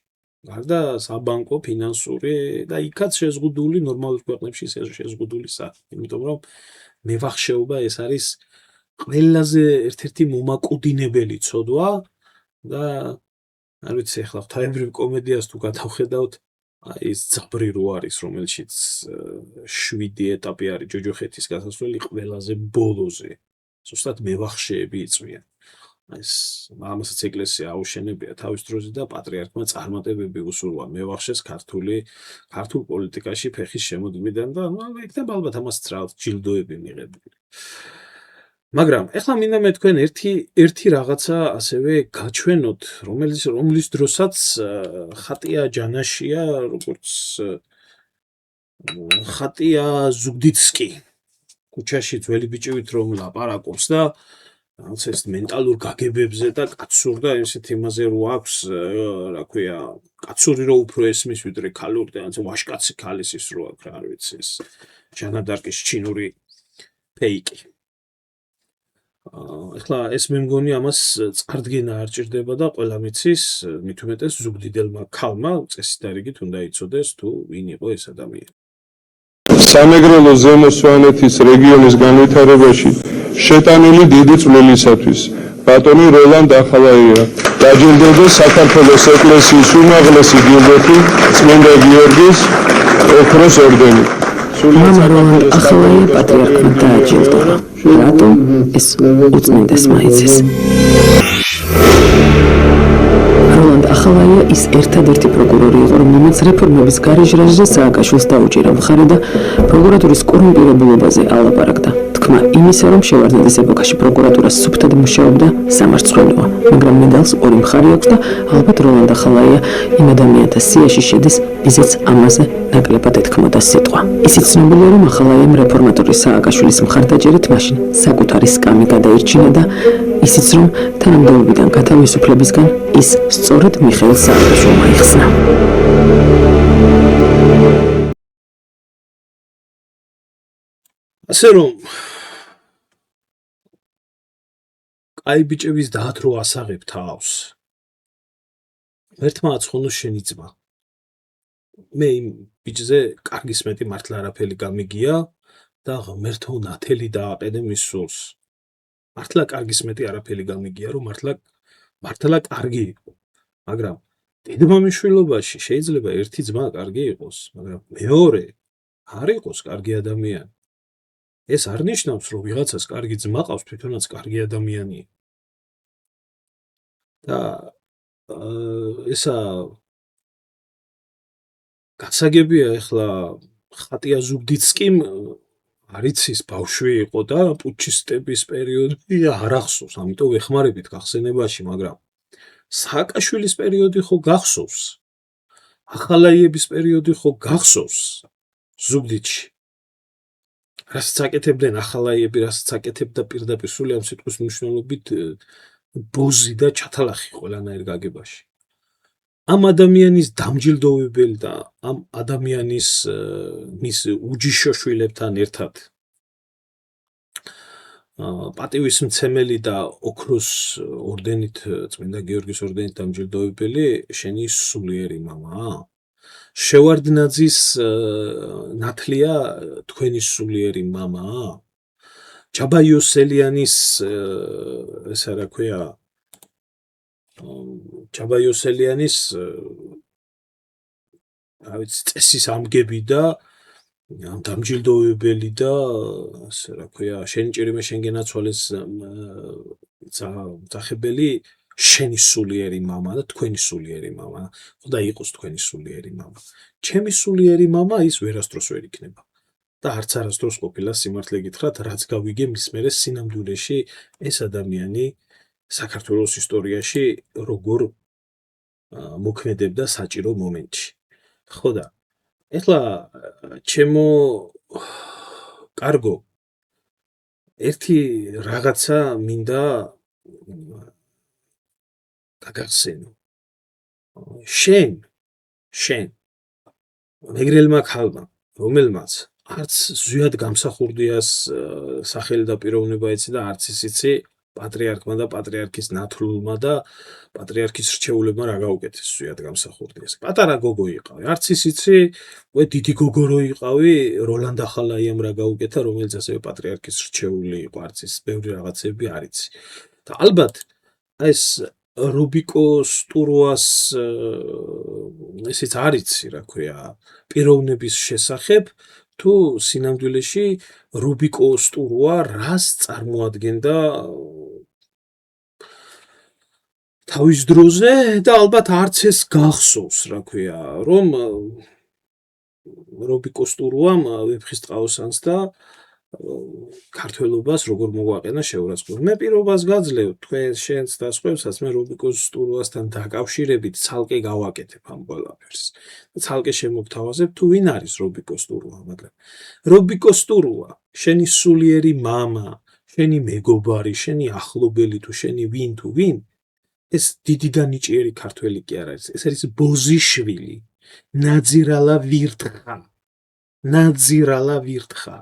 გარდა საბანკო, ფინანსური და იქაც შეზღუდული ნორმალურ ქვეყნებში შეზღუდული სახე. იმიტომ რომ მევახშეობა ეს არის ყველაზე ერთ-ერთი მომაკუდინებელი ცოდვა და არ ვიცი ახლა ღვთაებრივ კომედიას თუ გადავხედავთ, აი ეს ძაბრი რო არის, რომელშიც 7 ეტაპი არის ჯოჯოხეთის გასასვლელი ყველაზე ბოლოზე. ზუსტად მევახშეები იწვიან. ეს ამასაც ეკლესია აუშენებია თავის დროზე და პატრიარქმა წარმატებები უსურვა მევახშეს ქართულ პოლიტიკაში ფეხის შემოდგმიდან და იქნება ალბათ ამასაც რაღაც ჯილდოები მიღებული. მაგრამ ეხლა მინდა მე თქვენ ერთი რაღაცა ასევე გაჩვენოთ, რომლის დროსაც ხატია ჯანაშია, როგორც ხატია ზუგდიცკი ქუჩაში ძველი ბიჭივით რომ ლაპარაკობს და რაღაც ეს მენტალურ გაგებებზე და კაცურ და ესეთ იმაზე რო აქვს რა ქვია კაცური რო უფრო ესმის ვიდრე ქალური და რაღაც ვაშკაცი ქალის ის რო აქვს რა არ ვიცი ეს ჟანადარკის ჩინური ფეიკი ეხლა ეს მე მგონი ამას წარდგენა არ ჭირდება და ყველა მიცის მით უმეტეს ზუგდიდელმა ქალმა წესიდარიგით უნდა იცოდეს თუ ვინ იყო ეს ადამიანი სამეგრელო ზემო სვანეთის რეგიონის განვითარებაში შეტანილი დიდი წვლილისათვის ბატონი როლანდ ახალაია დაჯილდოვდა საქართველოს ეკლესიის უმაღლესი გილდეთი წმინდა გიორგის ოქროს ორდენით. მამა როლანდ ახალაია პატრიარქმა დააჯილდოვა. რატომ ეს უწმინდესმა იცეს? როლანდ ახალაია ის ერთადერთი პროკურორი იყო, რომელმაც რეფორმების გარეჟრაჟზე სააკაშვილს დაუჭირა მხარე და პროკურატურის კორუმპირებულობაზე ალაპარაკდა. თქმა იმისა, რომ შევარდნაძის ეპოქაში პროკურატურა სუფთად მუშაობდა, სამარცხვინოა, მაგრამ მედალს ორი მხარე აქვს და ალბათ როლანდ ახალაია იმ ადამიანთა სიაში შედის, ვიზაც ამაზე ნაკლებად ეთქმოდა სიტყვა. ისიც ცნობილია, რომ ახალაიამ რეფორმატორი სააკაშვილის მხარდაჭერით მაშინ საკუთარი სკამი გადაირჩინა და ისიც რომ თანამდებობიდან გათავისუფლებისგან ის სწორედ მიხეილ სააკაშვილმა იხსნა. ასე რომ აი ბიჭების დაათ რო ასაღებ თავს ერთმა აცხონოს შენი ძმა მე იმ ბიჭზე კარგი სმეტი მართლა არაფერი გამიგია და ღმერთო ნათელი დააყენე მის სულს მართლა კარგი სმეტი არაფერი გამიგია რომ მართლა კარგი იყო მაგრამ დედმამის შვილობაში შეიძლება ერთი ძმა კარგი იყოს მაგრამ მეორე არ იყოს კარგი ადამიანი ეს არ ნიშნავს, რომ ვიღაცას კარგი ძმა ყავს, თვითონაც კარგი ადამიანია. და ესა გასაგებია ეხლა ხატია ზუგდიცკიმ არ იცის ბავშვი იყო და პუჩისტების პერიოდი არ ახსოვს, ამიტომ ეხმარებით გახსენებაში, მაგრამ სააკაშვილის პერიოდი ხო გახსოვს. ახალაიების პერიოდი ხო გახსოვს ზუგდიდში. რასაც აკეთებდნენ ახალაიები, რასაც აკეთებდა პირდაპირ სული ამ სიტყვის მნიშვნელობით ბოზი და ჩათალახი ყველანაირ გაგებაში. ამ ადამიანის დამჯილდოვებელი და ამ ადამიანის მის უჯიშო შვილებთან ერთად პატივისმცემელი და ოქროს ორდენით, წმინდა გიორგის ორდენით დამჯილდოვებელი შენი სულიერი მამაა. შევარდნაძის ნათლია თქვენი სულიერი მამაა. ჯაბა იოსელიანის ესა რა ქვია ჯაბა იოსელიანის რა ვიცი წესის ამგები და დამჯილდოვებელი და ასე რა ქვია შენ ჭირიმე შენ გენაცვალეს ძახებელი შენი სულიერი მამა და თქვენი სულიერი მამა. ხოდა იყოს თქვენი სულიერი მამა. ჩემი სულიერი მამა ის ვერასდროს ვერ იქნება. და არც არასდროს ყოფილა სიმართლე გითხრათ, რაც გავიგე მის მერე სინამდვილეში ეს ადამიანი საქართველოს ისტორიაში როგორ მოქმედებდა საჭირო მომენტში. ხოდა ეხლა ჩემო კარგო ერთი რაღაცა მინდა გაგახსენო. შენ მეგრელმა ქალმა, რომელმაც არც ზვიად გამსახურდიას სახელი და პიროვნება იცი და არც ის იცი პატრიარქმა და პატრიარქის ნათლულმა და პატრიარქის რჩეულებმა რა გაუკეთეს ზვიად გამსახურდიას. პატარა გოგო იყავი, არც ის იცი, დიდი გოგო რო იყავი, როლანდ ახალაიამ რა გაუკეთა, რომელიც ასევე პატრიარქის რჩეული იყო, არც ის ბევრი რაღაცები არ იცი. და ალბათ ეს რუბიკო სტურუას ესეც არ იცი, რა ქვია, პიროვნების შესახებ თუ სინამდვილეში რუბიკო სტურუა რას წარმოადგენდა თავის დროზე და ალბათ არც ეს გახსოვს, რა ქვია, რომ რუბიკო სტურუამ ვეფხისტყაოსანს და ქართველობას როგორ მოგვაყენა შეურაცხყოფა. მე პირობას გაძლევ თქვენ შენს და სხვებსაც მე რობიკოს სტურუასთან დაკავშირებით ცალკე გავაკეთებ ამ ყველაფერს. ცალკე შემოგთავაზებ თუ ვინ არის რობიკოს სტურუა, მაგრამ რობიკოს სტურუა, შენი სულიერი მამა, შენი მეგობარი, შენი ახლობელი თუ შენი ვინ თუ ვინ, ეს დიდი და ნიჭიერი ქართველი კი არ არის. ეს არის ბოზიშვილი, ნაძირალა ვირთხა. ნაძირალა ვირთხა.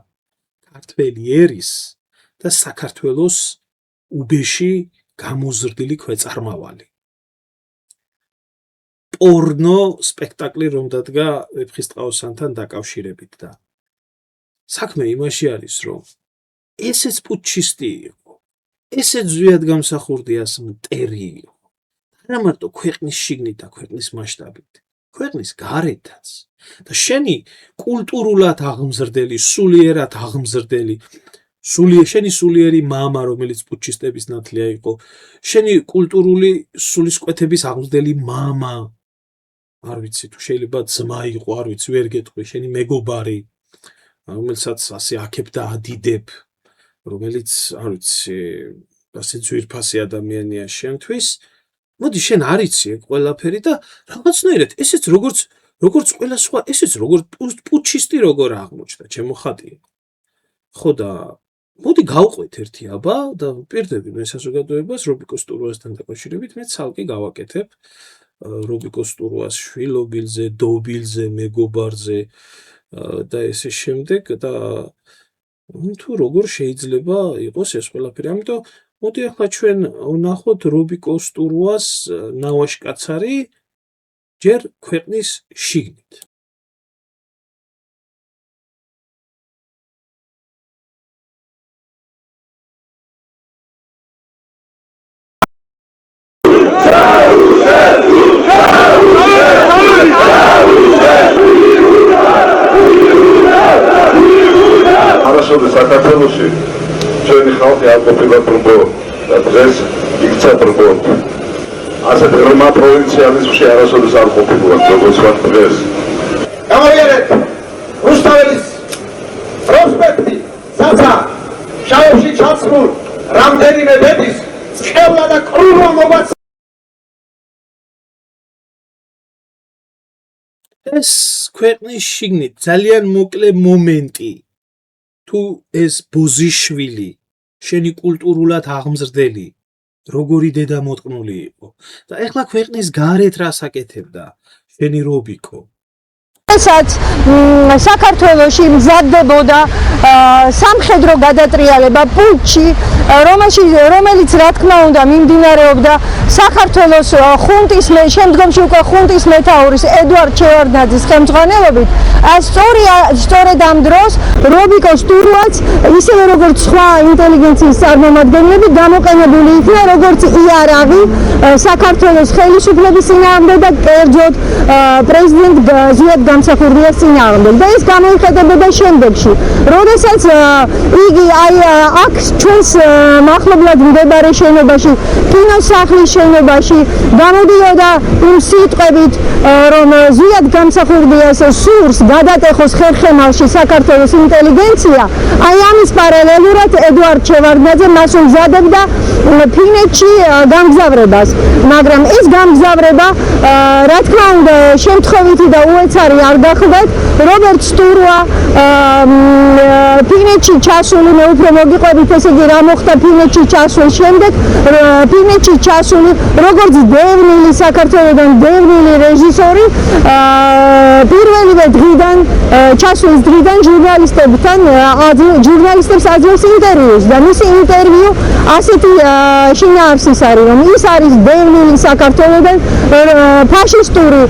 ქართველი ერის და საქართველოს უბეში გამოზრდილი ქვეწარმავალი. პორნო სპექტაკლი რომ დადგა ვეფხისტყაოსანთან დაკავშირებით და საქმე იმაში არის, რომ ესეც პუტჩისტი იყო, ესეც ზვიად გამსახურდიას მტერი იყო. არა მარტო ქვეყნის შიგნით და ქვეყნის მასშტაბით, ქვეყნის გარეთაც. და შენი კულტურულად აღმზრდელი, სულიერად აღმზრდელი, შენი სულიერი მამა, რომელიც პუტჩისტების ნათლია იყო, შენი კულტურული სულისკვეთების აღმზრდელი მამა, არ ვიცი თუ შეიძლება ძმა იყო, არ ვიცი, ვერ გეტყვი, შენი მეგობარი, რომელსაც ასე აქებ და ადიდებ, რომელიც არ ვიცი, ასე ძვირფასი ადამიანია შენთვის, მოდი შენ არ იცი ეგ ყველაფერი და რაღაცნაირად ესეც როგორც ყველა სხვა, ესეც როგორც პუტჩისტი როგორ აღმოჩნდა, ჩემო ხატია. ხო და მოდი გავყვეთ ერთი აბა და პირდები მე საზოგადოებას რობიკოს სტურუასთან დაკავშირებით მე ცალკე გავაკეთებ რობიკოს სტურუას შვილობილზე, დობილზე, მეგობარზე და ესე შემდეგ და თუ როგორ შეიძლება იყოს ეს ყველაფერი. ამიტომ მოდი ახლა ჩვენ ვნახოთ რობიკოს სტურუას ნავაშკაცარი ჯერ ქვეყნის შიგნით. არასოდეს საქართველოში ჩვენი ხალხი არ ყოფილა ბრბო და დღეს იქცა ბრბო. ასეთ ღრმა პროვინციალიზმში არასოდეს არ ყოფილა, როგორც ვარ დღეს. გამოვიარეთ რუსთაველის პროსპექტი, საცა, შაოში ჩაცმულ რამდენიმე ბედის წყევლა და კრულმა მოგაცა. ეს ქვეყნის შიგნით ძალიან მოკლე მომენტი. თუ ეს ბოზიშვილი, შენი კულტურულად აღმზრდელი, როგორი დედამოტყნული იყო და ეხლა ქვეყნის გარეთ რას აკეთებდა შენი რობიკო. ესაც საქართველოში მზადდებოდა სამხედრო გადატრიალება პუტჩი, რომელიც რა თქმა უნდა მიმდინარეობდა საქართველოს ხუნტის შემდგომში უკვე ხუნტის მეთაურის ედუარდ შევარდნაძის ხელმძღვანელობით. სწორედ ამ დროს რობიკოს სტურუაც ისევე როგორც სხვა ინტელიგენციის წარმომადგენლები გამოყენებული იქნა როგორც იარაღი საქართველოს ხელისუფლების წინააღმდეგ და კერძოდ პრეზიდენტ ზვიად გამსახურდიას წინააღმდეგ. და ეს გამოიხატებოდა შემდეგში, როდესაც იგი აქ ჩვენს მახლობლად მდებარე შენობაში, კინოსახლის შენობაში გამოდიოდა იმ სიტყვებით, რომ ზვიად გამსახურდიას სურს გადატეხოს ხერხემალში საქართველოს ინტელიგენცია, აი ამის პარალელურად ედუარდ შევარდნაძე მას უმზადებდა ფინეთში გამგზავრებას. მაგრამ ეს გამგზავრება, რა თქმა უნდა, შემთხვევითი და უეცარი არ გახლდათ. რობერტ სტურუა ფინეთში ჩასული, მე უფრო მოგიყვებით, ესე იგი რა მოხდა ფინეთში ჩასვლის შემდეგ, ფინეთში ჩასული როგორც დევნილი საქართველოდან დევნილი რეჟისორი, პირველივე დღიდან ჩასვლის დღიდან ჟურნალისტებს აძლევს ინტერვიუს და მისი ინტერვიუ ასეთი შინაარსის არის, რომ ის არის დევნილი საქართველოდან ფაშისტური,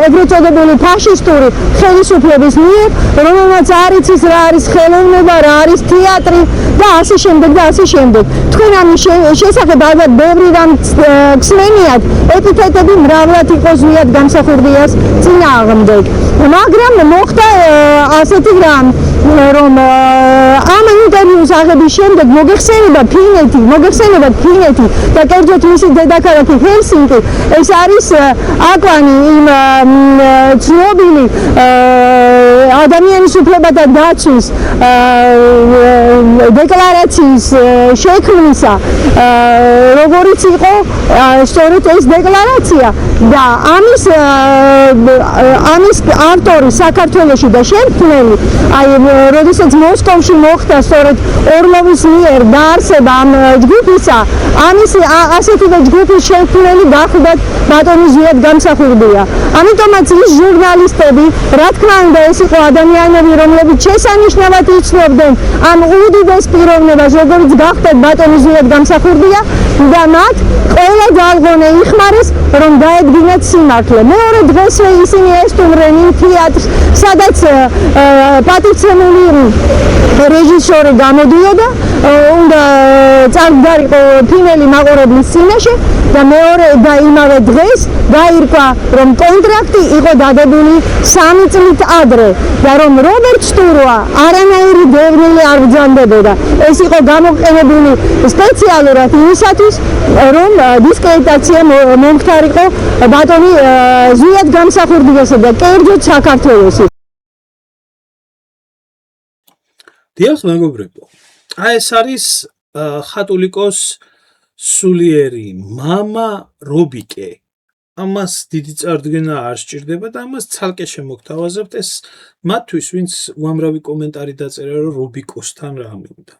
ეგრეთ წოდებული ფაშისტური ხელისუფლების მიერ, რომელმაც არ იცის რა არის ხელოვნება, რა არის თეატრი და ასე შემდეგ და ასე შემდეგ. თქვენ ამის შესახებ ალბათ ბევრი რამ გსმენიათ, ეპითეტები მრავლად იყო ზვიად გამსახურდიას წინააღმდეგ. მაგრამ მოხდა ასეთი რამ, რომ ამ ინტერვიუს აღების შემდეგ მოგეხსენება ფინეთი და კერძოდ მისი დედაქალაქი ჰელსინკი. ეს არის აკვანი იმ ცნობილი ადამიანის უფლებათა დაცვის დეკლარაციის შექმნისა, როგორიც იყო სწორედ ეს დეკლარაცია და ამის ავტორი საქართველოში და შემქმნელი, როდესაც მოსკოვში მოხდა სწორედ ორლოვის მიერ დაარსება ამ ჯგუფისა, ასეთივე ჯგუფის შემქმნელი დახვდათ ბატონი ზვიად გამსახურდია. ამიტომაც ის ჟურნალისტები, რა თქმა უნდა, ეს იყო ადამიანები, რომლებიც შესანიშნავად იცნობდნენ ამ უდიდეს პიროვნებას, როგორც გახდათ ბატონი ზვიად გამსახურდია და მათ ყველა ძალღონე იხმარეს, რომ დაედგინათ სიმართლე. მეორე დღესვე ისინი ესტუმრნენ იმ თეატრს, სადაც პატივცემული რეჟისორი გამოდიოდა, უნდა წარდგარიყო ფინელი მაყურებლის წინაშე და მეორე და იმავე დღეს გაირკვა, რომ კონტრაქტი იყო დადებული 3 წლით ადრე და რომ რობერტ სტურვა არანაირი დევნილი არ ბრძანდებოდა. ეს იყო გამოყენებული სპეციალურად იმისათვის, რომ დისკრედიტაცია მომხდარიყო ბატონი ზვიად გამსახურდიასა და კერძოდ საქართველოში. დიახ, მეგობრებო. ეს არის ხატულიკოს სულიერი მამა რობიკე. ამას დიდი წარდგენა არ სჭირდება და ამას ცალკე შემოგთავაზებთ. ეს მათთვის, ვინც უამრავი კომენტარი დაწერა, რომ რობიკოსთან რა მინდა.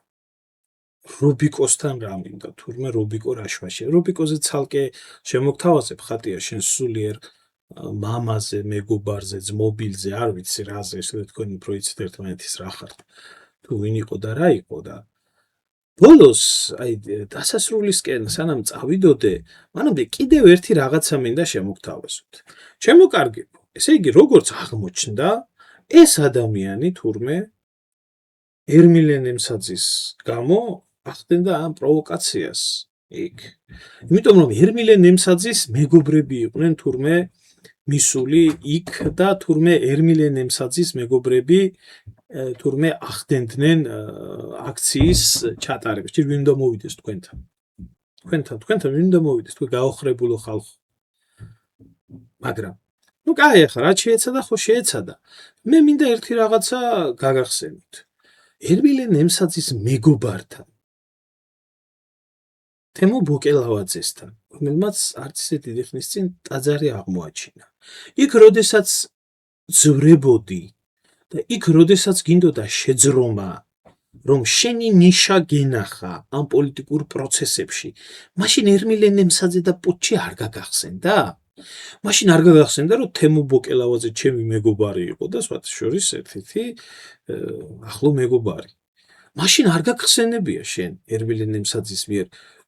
რობიკოსთან რა მინდა, თურმე რობიკო რაშვაში. რობიკოზე ცალკე შემოგთავაზებ ხატია შენ სულიერ მამაზე, მეგობარზე, ძმობილზე, არ ვიცი რაზე, შეიძლება თქვენი პროიცით ერთმანეთის რა ხართ. თუ ვინ იყო და რა იყო და ბოლოს, დასასრულისკენ სანამ წავიდოდე, მანამდე კიდევ ერთი რაღაცა მინდა შემოგთავაზოთ. შემოკარგებო, ესე იგი, როგორც აღმოჩნდა, ეს ადამიანი თურმე ერმილე ნემსაძის გამო ახდენდა ამ პროვოკაციას იქ. იმიტომ რომ ერმილე ნემსაძის მეგობრები იყვნენ თურმე მისული იქ და თურმე ერმილე ნემსაძის მეგობრები თურმე ახდენდნენ აქციის ჩატარებას. ჯერ ვინ უნდა მოვიდეს თქვენთან. თქვენთან ვინ უნდა მოვიდეს, თქვენ გაოხრებულო ხალხო. მაგრამ კაი, ახლა რა შეეცადა, ხო შეეცადა. მე მინდა ერთი რაღაცა გაგახსენოთ. ერმილე ნემსაძის მეგობართან, თემო ბოკელავაძესთან, რომელმაც არც ისე დიდი ხნის წინ ტაძარი აღმოაჩინა. იქ როდესაც ძვრებოდი და იქ როდესაც გინდოდა შეძრომა, რომ შენი ნიშა გენახა ამ პოლიტიკურ პროცესებში, მაშინ ერმილე ნემსაძე და პუჩი არ გაგახსენდა? მაშინ არ გაგახსენდა, რომ თემო ბოკელავაძე ჩემი მეგობარი იყო და სხვათა შორის ერთ-ერთი ახლო მეგობარი. მაშინ არ გაგხსენებია შენ ერმილე ნემსაძის მიერ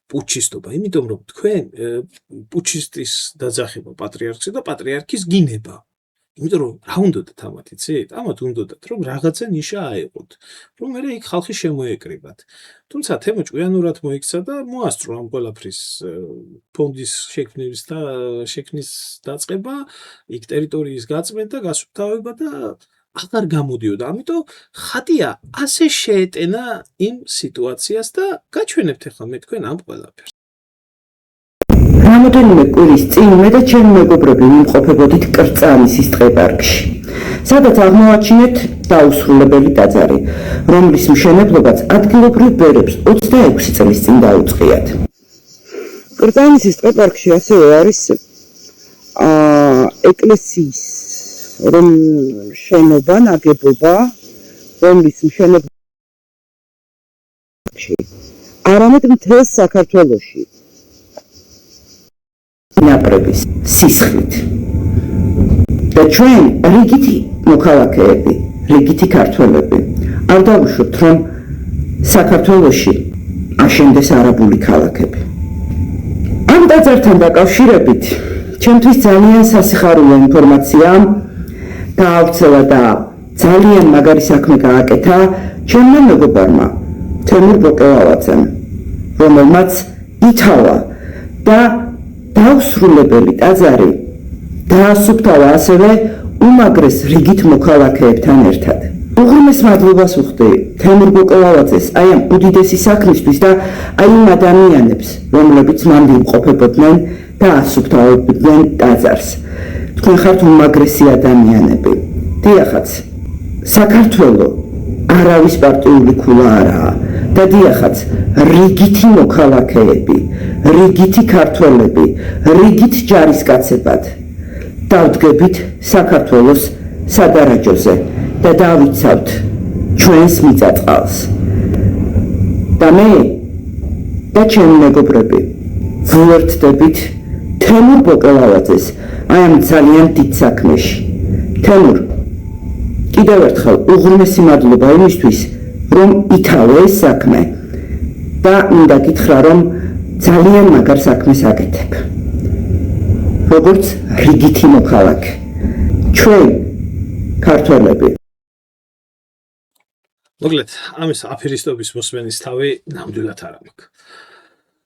პუჩისტობა, იმიტომ რომ თქვენ პუჩისტის დაძახება პატრიარქს და პატრიარქის გინება. იმიტომ რომ რა უნდათ ამათ, იცით? ამათ უნდათ რომ რაღაცა ნიშა აეყოთ, რომ მე იქ ხალხი შემოეკრიბათ. თუმცა თემო ჭკვიანურად მოიქცა და მოასწრო ამ ყველაფრის ფონდის შექმნის დაწყება, იქ ტერიტორიის გაწმენდა, გასუფთავება და აღარ გამოდიოდა. ამიტომ ხატია ასე შეეტენა იმ სიტუაციას და გაჩვენებთ ახლა მე თქვენ ამ ყველაფერს. რამოდენიმე კვირის წინ მე და ჩემი მეგობრები ვიმყოფებოდით კრწანისის ტყეპარკში, სადაც აღმოაჩინეთ დაუსრულებელი ტაძარი, რომლის მშენებლობაც ადგილობრივ ბერებს 26 წლის წინ დაუწყიათ. კრწანისის ტყეპარკში ასევე არის ეკლესიის შენობა, ნაგებობა, რომლის მშენებლობაში არამედ მთელს საქართველოში ნაპრების სისხლით. და ჩვენ რიგითი მოქალაქეები, რიგითი ქართველები არ დავუშვებთ, რომ საქართველოში აშენდეს არაბული ქალაქები. ამ ტაძართან დაკავშირებით ჩემთვის ძალიან სასიხარულო ინფორმაცია გაავრცელა და ძალიან მაგარი საქმე გააკეთა ჩემმა მეგობარმა თემურ ბოკელავაძემ, რომელმაც ითავა და დაუსრულებელი ტაძარი დაასუფთავა ასევე უმაგრეს რიგით მოქალაქეებთან ერთად. უღრმეს მადლობას ვუხდი თემურ ბოკელავაძეს აი ამ უდიდესი საქმისთვის და აი იმ ადამიანებს, რომლებიც მანდ იმყოფებოდნენ და ასუფთავებდნენ ტაძარს. თქვენ ხართ უმაგრესი ადამიანები. დიახაც, საქართველო არავის პარტიული ქულა არაა და დიახაც რიგითი მოქალაქეები, რიგითი ქართველები, რიგით ჯარისკაცებად დავდგებით საქართველოს სადარაჯოზე და დავიცავთ ჩვენს მიწა-წყალს. და მე და ჩემი მეგობრები ვუერთდებით თემურ ბოკლავაძეს აი ამ ძალიან დიდ საქმეში. თემურ, კიდევ ერთხელ უღრმესი მადლობა იმისთვის, რომ ითავე ეს საქმე და მინდა გითხრა, რომ ძალიან მაგარ საქმეს აკეთებ. როგორც რიგითი მოქალაქე. ჩვენ ქართველები. მოკლედ, ამის აფერისტობის მოსმენის თავი ნამდვილად არ მაქვს.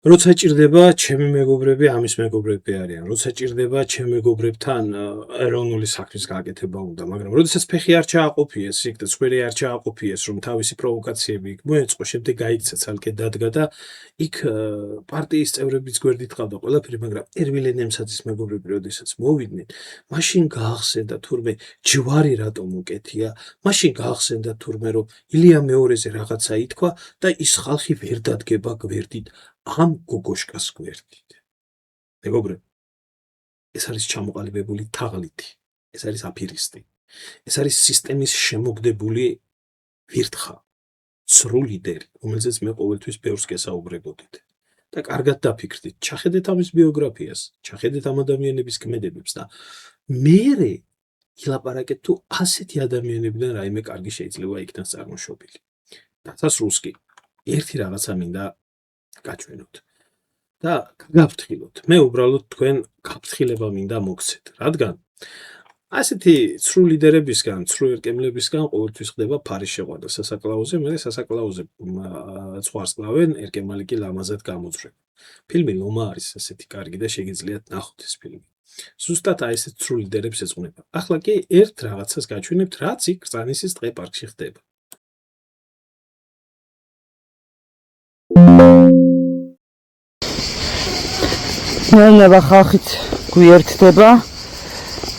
როცა ჭირდება ჩემი მეგობრები, ამის მეგობრები არიან. როცა ჭირდება ჩემი მეგობრებთან ეროვნული საქმის გაკეთება უნდა, მაგრამ როდესაც ფეხი არ ჩააყოფიეს, იქ და ცხვირი არ ჩააყოფიეს, რომ თავისი პროვოკაციები იქ მოეწყო, შემდეგ გაიქცა ცალკე დადგა და იქ პარტიის წევრებიც გვერდით ყავდა ყველაფერი, მაგრამ ერვილე ნემსაძის მეგობრები როდესაც მოვიდნენ, მაშინ გაახსენდა თურმე ჯვარი რატომ უკეთია, მაშინ გაახსენდა თურმე რომ ილია მეორეზე რაღაცა ითქვა და ის ხალხი ვერ დადგება გვერდით. ამ გოგოშკას გვერდით. მეგობრები, ეს არის ჩამოყალიბებული თაღლითი, ეს არის აფირისტი, ეს არის სისტემის შემოგდებული ვირთხა, ცრუ ლიდერი, რომელზეც მე ყოველთვის ბევრს გესაუბრებოდით. და კარგად დაფიქრდით, ჩახედეთ ამის ბიოგრაფიას, ჩახედეთ ამ ადამიანების ქმედებებს და მერე ილაპარაკეთ თუ ასეთი ადამიანებიდან რაიმე კარგი შეიძლება იქნას წარმოშობილი. დასასრულს კი ერთი რაღაცა მინდა გაჩვენოთ და გაფრთხილოთ. მე უბრალოდ თქვენ გაფრთხილება მინდა მოგცეთ, რადგან ასეთი ცრუ ლიდერებისგან, ცრუ ერკემლებისგან ყოველთვის ხდება ფარის შეყვანა სასაკლაოზე, მე სასაკლაოზე ცხვარს კლავენ, ერკემალი კი ლამაზად გამოძრება. ფილმი ლომა არის ასეთი კარგი და შეგიძლიათ ნახოთ ეს ფილმი. ზუსტად აი ესეთ ცრუ ლიდერებს ეძღვნება. ახლა კი ერთ რაღაცას გაჩვენებთ, რაც იქ კრწანისის ტყე პარკში ხდება. ნელა ხალხით გვიერთდება,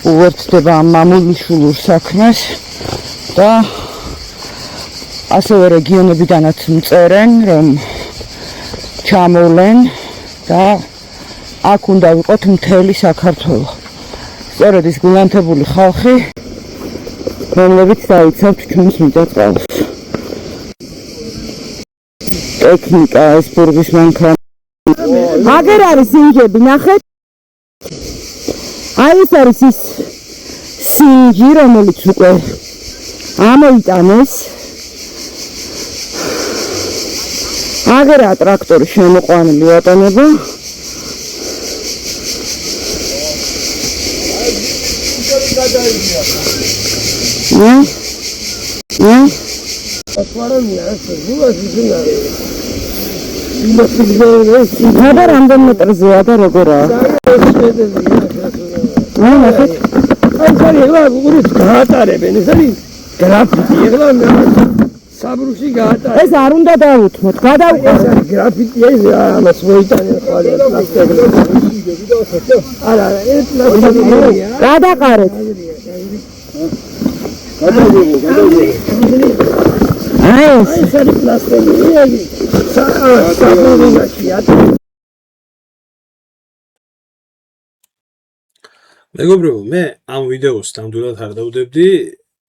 უერთდება ამ მამულიშვილურ საქმეს და ასევე რეგიონებიდანაც მწერენ, რომ ჩამოვლენ და აქ უნდა ვიყოთ მთელი საქართველო. სწორედ ის გულანთებული ხალხი, რომლებიც დაიცავთ ჩვენს მიწა-წყალს. ტექნიკა, ეს ბურგის მანქანა. აგერ არის სინჯები, ნახეთ. აი ეს არის ის სინჯი, რომელიც უკვე ამოიტანეს. აგერაა ტრაქტორი შემოყვანილი ატანება. აბა რამდენ მეტრზეა და როგორაა? ნახეთ. ეს არის ეგრე უყურეთ გაატარებენ, ეს არის გრაფიტი, ეგრე საბრუში გაატარებენ. ეს არ უნდა დავუთმოთ, გადავყავ. ეს არის გრაფიტი, ეს ამას მოიტანენ ხვალე პლასტიკი. არა, ეს პლასტიკია. გადაყარეთ. აი ეს არის პლასტიკი. საბრუში მეგობრებო, მე ამ ვიდეოს ნამდვილად არ დავდებდი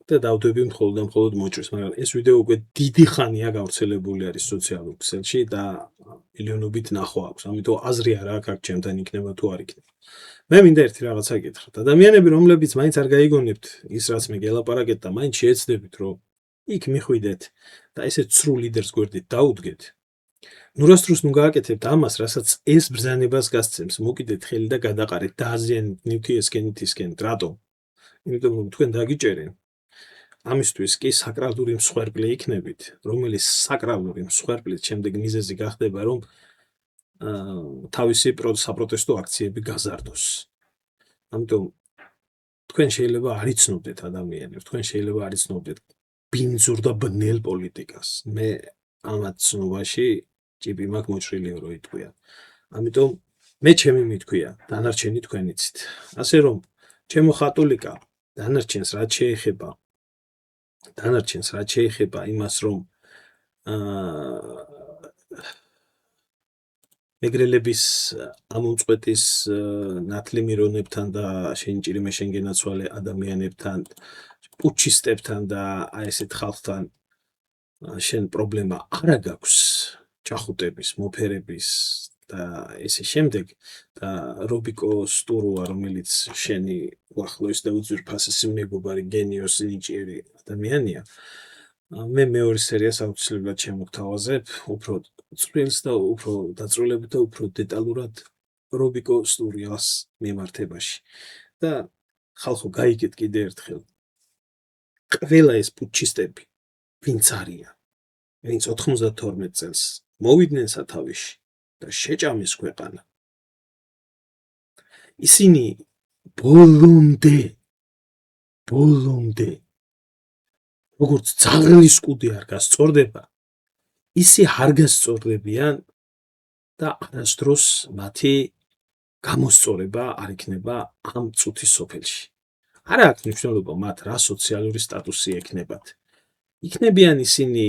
და დავდები მხოლოდ და მხოლოდ მოჭრეს, მაგრამ ეს ვიდეო უკვე დიდი ხანია გავრცელებული არის სოციალურ ქსელში და მილიონობით ნახვა აქვს, ამიტომ აზრი არ აქვს აქ ჩემთან იქნება თუ არ იქნება. მე მინდა ერთი რაღაცა გითხრათ. ადამიანები, რომლებიც მაინც არ გაიგონებთ ის, რაც მე გელაპარაკეთ და მაინც შეეცდებით, რომ იქ მიხვიდეთ და ესეთ ცრუ ლიდერს გვერდით დაუდგეთ. ნურასდროს ნუ გააკეთებთ ამას, რასაც ეს ბრძანებას გასცემს. მოკიდეთ ხელი და გადაყარეთ და აზიანით ნივთი ესკენით ისკენით. რატომ? იმიტომ რომ თქვენ დაგიჭერენ. ამისთვის კი საკრალური მსხვერპლი იქნებით, რომელიც საკრალური მსხვერპლით შემდეგ მიზეზი გახდება, რომ თავისი საპროტესტო აქციები გაზარდოს. ამიტომ თქვენ შეიძლება არ იცნობდეთ ადამიანებს, თქვენ შეიძლება არ იცნობდეთ ბინძურ და ბნელ პოლიტიკას. მე ამათ ცნობაში ჭიპი მაქვს მოჭრილიო რო იტყვია. ამიტომ მე ჩემი მითქვია, დანარჩენი თქვენ იცით. ასე რომ ჩემო ხატულიკა, დანარჩენს რაც შეეხება დანარჩენს რაც შეეხება იმას რომ მეგრელების ამომწყვეტის ნათლი მირონებთან და შენჭირიმე შენგენაცვალე ადამიანებთან პუჩისტებთან და აი ესეთ ხალხთან შენ პრობლემა არა გაქვს ჭახუტების მოფერების და ესე შემდეგ და რობიკო სტურუა რომელიც შენი უახლოეს და უძვირფასესი მეგობარი გენიოსი ნიჭიერი ადამიანია მე მეორე სერიას აუცილებლად შემოგთავაზებ უფრო წვრილს და უფრო დაწვრილებით და უფრო დეტალურად რობიკო სტურიას მიმართებაში და ხალხო გაიგეთ კიდე ერთხელ ყველა ეს პუჩისტები ვინც არიან ვინც 92 წელს მოვიდნენ სათავეში და შეჭამეს ქვეყანა ისინი ბოლომდე როგორც ძაღლის კუდი არ გასწორდება ისე არ გასწორდებიან და არასდროს მათი გამოსწორება არ იქნება ამ წუთის სოფელში არა აქვს მნიშვნელობა მათ რა სოციალური სტატუსი ექნებათ იქნებიან ისინი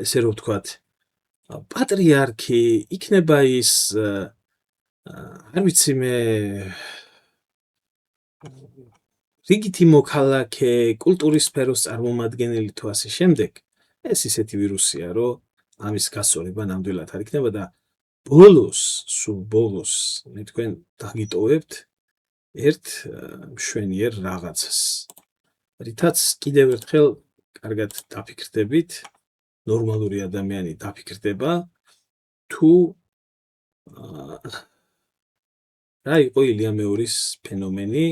ესე რომ ვთქვათ პატრიარქი იქნება ის არ ვიცი მე რიგითი მოქალაქე კულტურის სფეროს წარმომადგენელი თუ ასე შემდეგ ეს ისეთი ვირუსია რომ ამის გასწორება ნამდვილად არ იქნება და სულ ბოლოს მე თქვენ დაგიტოვებთ ერთ მშვენიერ რაღაცას რითაც კიდევ ერთხელ კარგად დაფიქრდებით ნორმალური ადამიანი დაფიქრდება თუ რა იყო ილია მეორის ფენომენი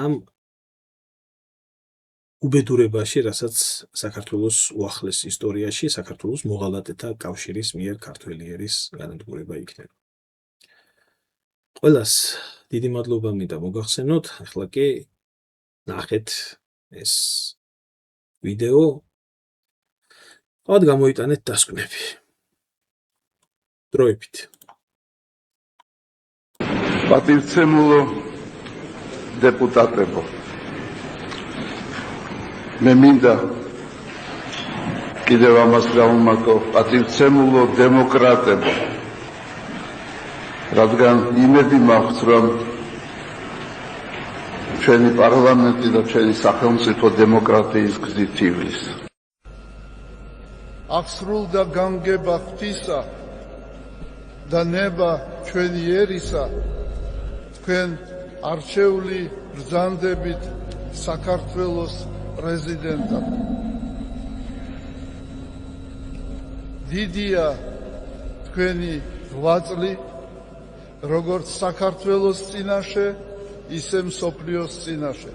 ამ უბედურებაში, რასაც საქართველოს უახლეს ისტორიაში საქართველოს მოღალატეთა კავშირის მიერ ქართველიერის განადგურება იქნება. ყველას დიდი მადლობა მინდა მოგახსენოთ, ახლა კი ნახეთ ეს ვიდეო. ავად გამოიტანეთ დასკვნები. დროებით. პატივცემულო დეპუტატებო, მე მინდა კიდევ ამას გავუმატო, პატივცემულო დემოკრატებო, რადგან იმედი მაქვს, რომ ჩვენი პარლამენტი და ჩვენი სახელმწიფო დემოკრატიის გზით ივლის. აღსრულდა გამგება ღვთისა და ნება ჩვენი ერისა, თქვენ არჩეული ბრძანდებით საქართველოს პრეზიდენტად. დიდია თქვენი ღვაწლი, როგორც საქართველოს წინაშე, ისე მსოფლიოს წინაშე.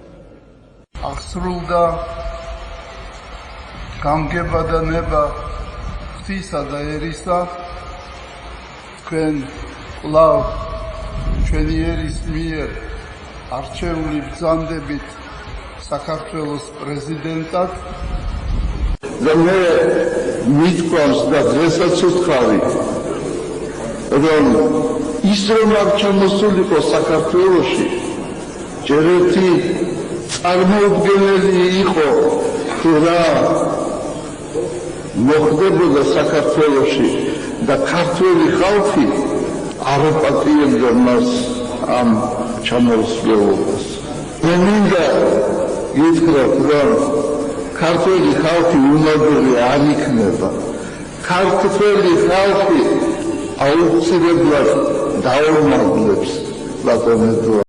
აღსრულდა გამგება და ნება ღვთისა და ერისა, თქვენ კვლავ ჩვენი ერის მიერ არჩეული ბრძანდებით საქართველოს პრეზიდენტად. და მე მიтквამს და დღესაც ვთქვი, რომ ის რომ არ ჩამოსულიყო საქართველოში, ჯერ ერთი წარმოუდგენელი იყო თუ რა მოხდებოდა საქართველოში და ქართველი ხალხი არ აპატიებდა მას ამ ჩამოსვლელობას. მე მინდა გითხრათ, რომ ქართველი ხალხი უმაგრე არ იქნება. ქართველი ხალხი აუცილებლად დაუმაგრებს ბატონო